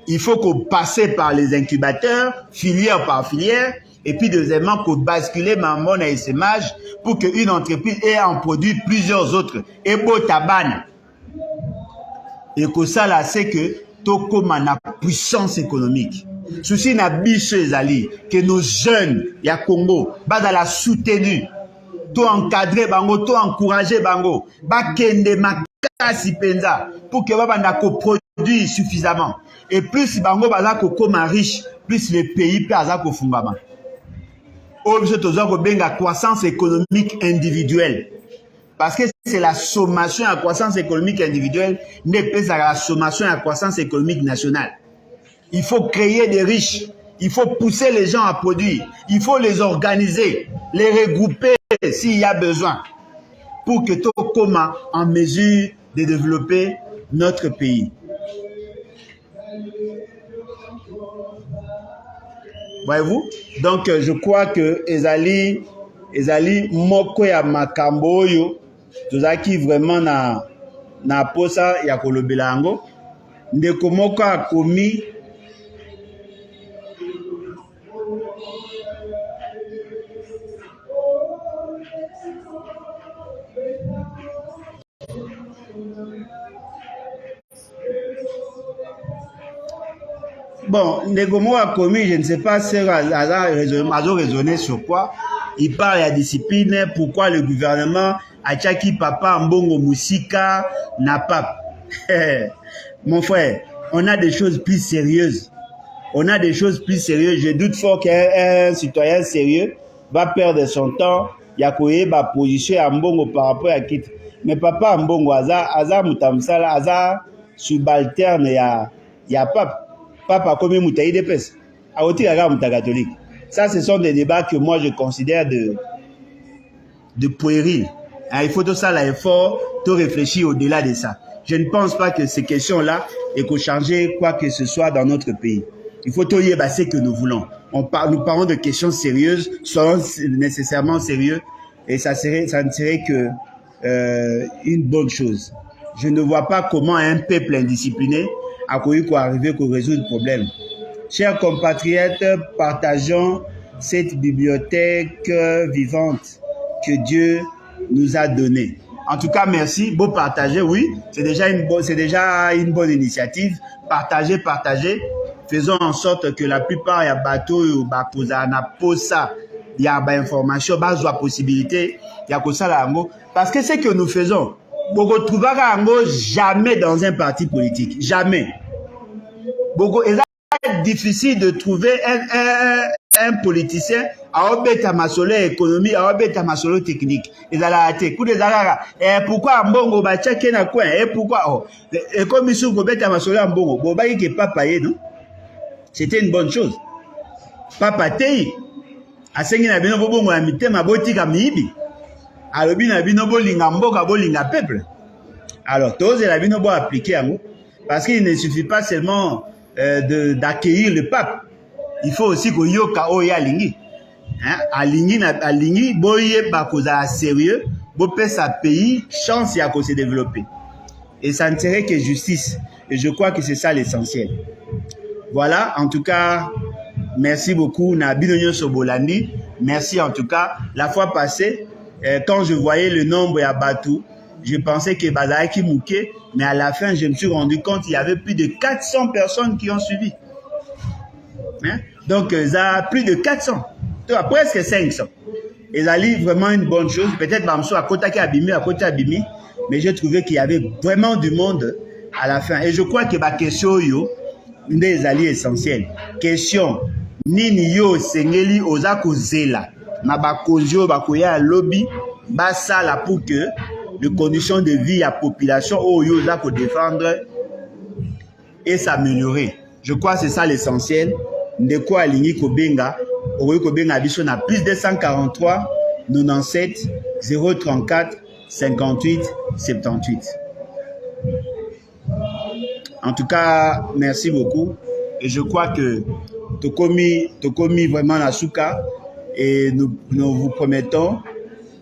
Il faut qu'on passe par les incubateurs, filière par filière, et puis deuxièmement, qu'on basculer maman et sémage pour qu'une entreprise ait en produit plusieurs autres. Et beau taban. Et que ça là, c'est que toko mana puissance économique. Souci na biche ezali que nos jeunes ya Congo ba dans la soutenue, to encadrer bango, to encourager bango, ba kende makasi penza pour que ba banda ko produire suffisamment. Et plus bango baza ko koma riche, plus le pays peut aza ko fungama. Objet toza ko benga croissance économique individuelle. Parce que c'est la sommation à croissance économique individuelle, n'est pas la sommation à croissance économique nationale. Il faut créer des riches. Il faut pousser les gens à produire. Il faut les organiser, les regrouper s'il y a besoin pour que tout coma en mesure de développer notre pays. Voyez-vous? Donc, je crois que ezali moko ya makambo oyo tozaki vraiment na posa ya kolobela yango. Ndeko moko akomi bon, Ndegomo a commis, je ne sais pas si a raisonné sur quoi. Il parle à discipline, pourquoi le gouvernement a tchaki papa Mbongo Moussika n'a pas. Mon frère, on a des choses plus sérieuses. On a des choses plus sérieuses. Je doute fort qu'un citoyen sérieux va perdre son temps. Il y a ma position à Mbongo par rapport à qui. Mais papa Mbongo, Aza Moutamsala, Aza subalterne, il y a pas. Papa comme Moutaï de Pes. A oti la Mouta catholique. Ça, ce sont des débats que moi je considère de puéril. Il faut tout ça, là, effort, tout réfléchir au-delà de ça. Je ne pense pas que ces questions-là aient qu'à changer quoi que ce soit dans notre pays. Il faut tout y ce que nous voulons. Nous parlons de questions sérieuses, soyons nécessairement sérieux, et ça ne serait que une bonne chose. Je ne vois pas comment un peuple indiscipliné a connu quoi arriver pour résoudre le problème. Chers compatriotes, partageons cette bibliothèque vivante que Dieu nous a donnée. En tout cas, merci. Beau partager, oui. C'est déjà une bonne initiative. Partagez. Faisons en sorte que la plupart ya bateau il y a des informations, la possibilité, il y a ça là. Parce que c'est que nous faisons. Vous ne retrouvez jamais dans un parti politique. Jamais. C'est difficile de trouver un politicien à obéta masolo économie, à obéta masolo technique. Ils allaient acheter. Pourquoi Mbongo va checker na coin? Et pourquoi? Et comme ils sont obéta masolo Mbongo, Boba qui n'est pas payé, non? C'était une bonne chose. Papa Tei, a sengi na bino bobongo ya mitema botika miibi. Alobi na bino bolinga mboka bolinga peuple. Alors, tous la bino bo appliquer à nous, parce qu'il ne suffit pas seulement d'accueillir le pape. Il faut aussi que yoka oya lingi. Alingi boye bakoza sérieux, bopé sa pays chance ya ko se développer. Et ça ne serait que justice. Et je crois que c'est ça l'essentiel. Voilà, en tout cas, merci beaucoup Nabinonyo Sobolani. Merci en tout cas. La fois passée, quand je voyais le nombre à Batou, je pensais que Bazaki Mouké, mais à la fin, je me suis rendu compte qu'il y avait plus de 400 personnes qui ont suivi. Donc, ça a plus de 400, presque 500. Et ça a vraiment une bonne chose. Peut-être Bamso à côté Abimi, mais j'ai trouvé qu'il y avait vraiment du monde à la fin. Et je crois que ma question, une des alliés essentiels. Question, Nini yo sengeli ozako zela, na bakonjo bakoya lobby, basala pour que les conditions de vie à population au ozako défendre et s'améliorer. Je crois que c'est ça l'essentiel. De quoi aligner Kobenga, Kobenga biso na plus 243 97 034 58 78. En tout cas, merci beaucoup. Et je crois que Tokomi vraiment la souka. Et nous vous promettons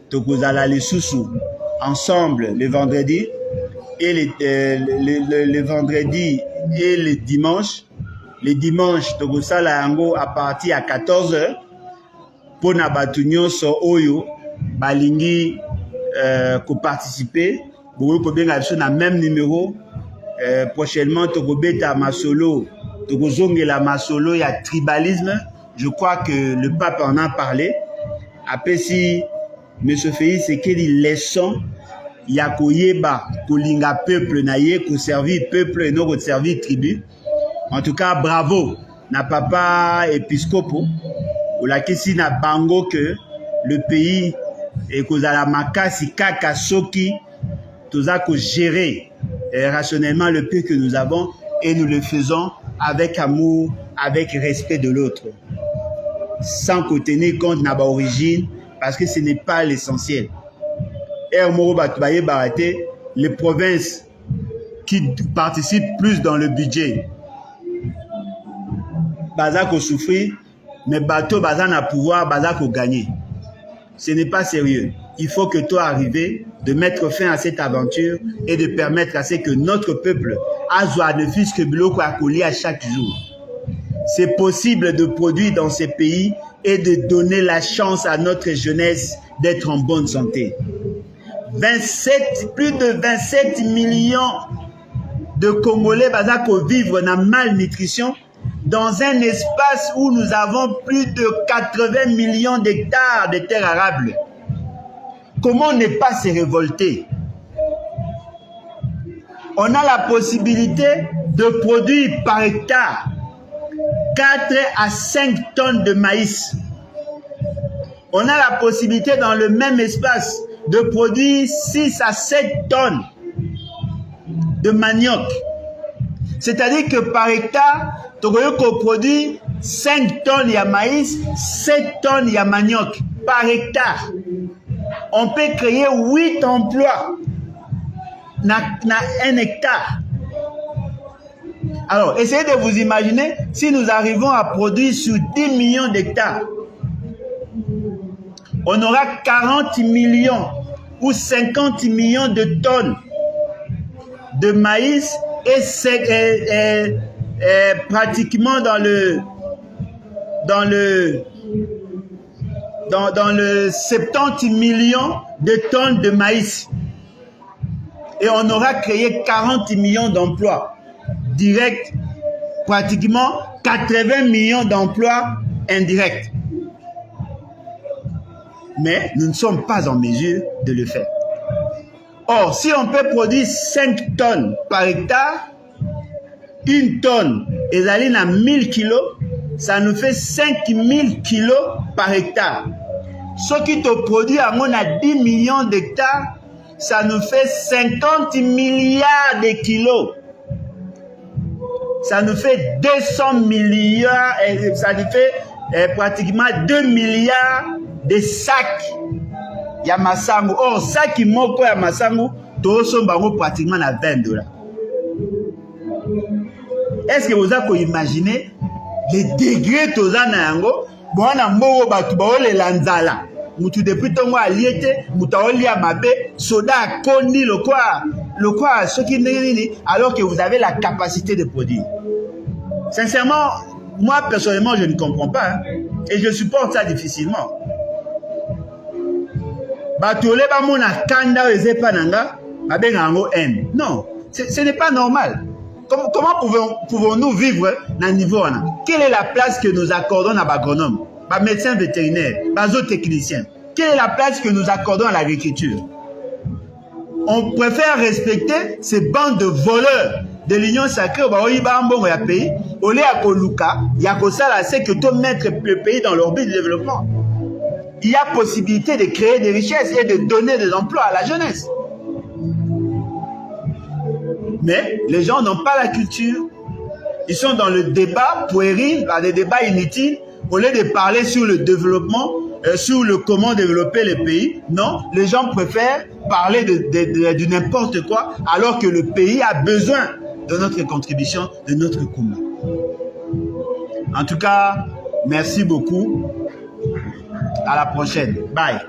que allons aller sous ensemble le vendredi et le vendredi et le dimanche. Le dimanche, Tokosala Yango à partir à 14h pour Nabatunyo so Oyo, Balingi pour participer. Vous pouvez bien le même numéro. Prochainement, Tokobeta Masolo, Tokozongela Masolo, il y a tribalisme. Je crois que le pape en a parlé. Après, si M. Félix, c'est qu'il dit leçon, il y a Koyeba, Kolinga peuple, naye, ko servir peuple et non ko servir tribu. En tout cas, bravo, na papa épiscopo, ou la kisi na bango que le pays et kozala makasi kaka soki, toza ko gérer rationnellement le peu que nous avons et nous le faisons avec amour, avec respect de l'autre, sans tenir compte de notre origine, parce que ce n'est pas l'essentiel. Les provinces qui participent plus dans le budget, bazar qu'on souffrir, mais bateau bazar n'a pouvoir, bazar qu'on gagner. Ce n'est pas sérieux. Il faut que toi arrives de mettre fin à cette aventure et de permettre à ce que notre peuple a joie de fils que bloc à coller à chaque jour. C'est possible de produire dans ces pays et de donner la chance à notre jeunesse d'être en bonne santé. Plus de 27 millions de Congolais vivent dans la malnutrition dans un espace où nous avons plus de 80 millions d'hectares de terres arables. Comment ne pas se révolter? On a la possibilité de produire par hectare 4 à 5 tonnes de maïs. On a la possibilité dans le même espace de produire 6 à 7 tonnes de manioc. C'est-à-dire que par hectare, tu produit 5 tonnes de maïs, 7 tonnes de manioc par hectare. On peut créer 8 emplois dans un hectare. Alors, essayez de vous imaginer si nous arrivons à produire sur 10 millions d'hectares. On aura 40 millions ou 50 millions de tonnes de maïs et c'est pratiquement dans le 70 millions de tonnes de maïs. Et on aura créé 40 millions d'emplois directs, pratiquement 80 millions d'emplois indirects. Mais nous ne sommes pas en mesure de le faire. Or, si on peut produire 5 tonnes par hectare, une tonne est allée à 1000 kilos, ça nous fait 5000 kilos par hectare. Ce qui te produit à 10 millions d'hectares, ça nous fait 50 milliards de kilos. Ça nous fait 200 milliards, ça nous fait pratiquement 2 milliards de sacs. Ya masangu. Or, sac moko ya masangu, toso bango pratiquement à $20. Est-ce que vous avez imaginé les degrés toza na yango? Bona mbogo batu baole lanzala. Mutu depuis tongo aliete, mutaoli ya mabe, soda kondi le quoi, ce qui n'est alors que vous avez la capacité de produire. Sincèrement, moi personnellement, je ne comprends pas. Hein, et je supporte ça difficilement. Batole ba mona kanda ezepa nanga, mabenga ngo haine. Non, ce n'est pas normal. Comment pouvons-nous vivre dans le niveau? Quelle est la place que nous accordons à l'agronome, à médecin vétérinaire, à zootechnicien? Quelle est la place que nous accordons à l'agriculture? On préfère respecter ces bandes de voleurs de l'Union sacrée au pays, au lieu à Koluka, il y a que tout mettre le pays dans l'orbite du développement. Il y a possibilité de créer des richesses et de donner des emplois à la jeunesse. Mais les gens n'ont pas la culture. Ils sont dans le débat puéril, dans des débats inutiles, au lieu de parler sur le développement, sur le comment développer les pays. Non, les gens préfèrent parler de n'importe quoi, alors que le pays a besoin de notre contribution, de notre combat. En tout cas, merci beaucoup. À la prochaine. Bye.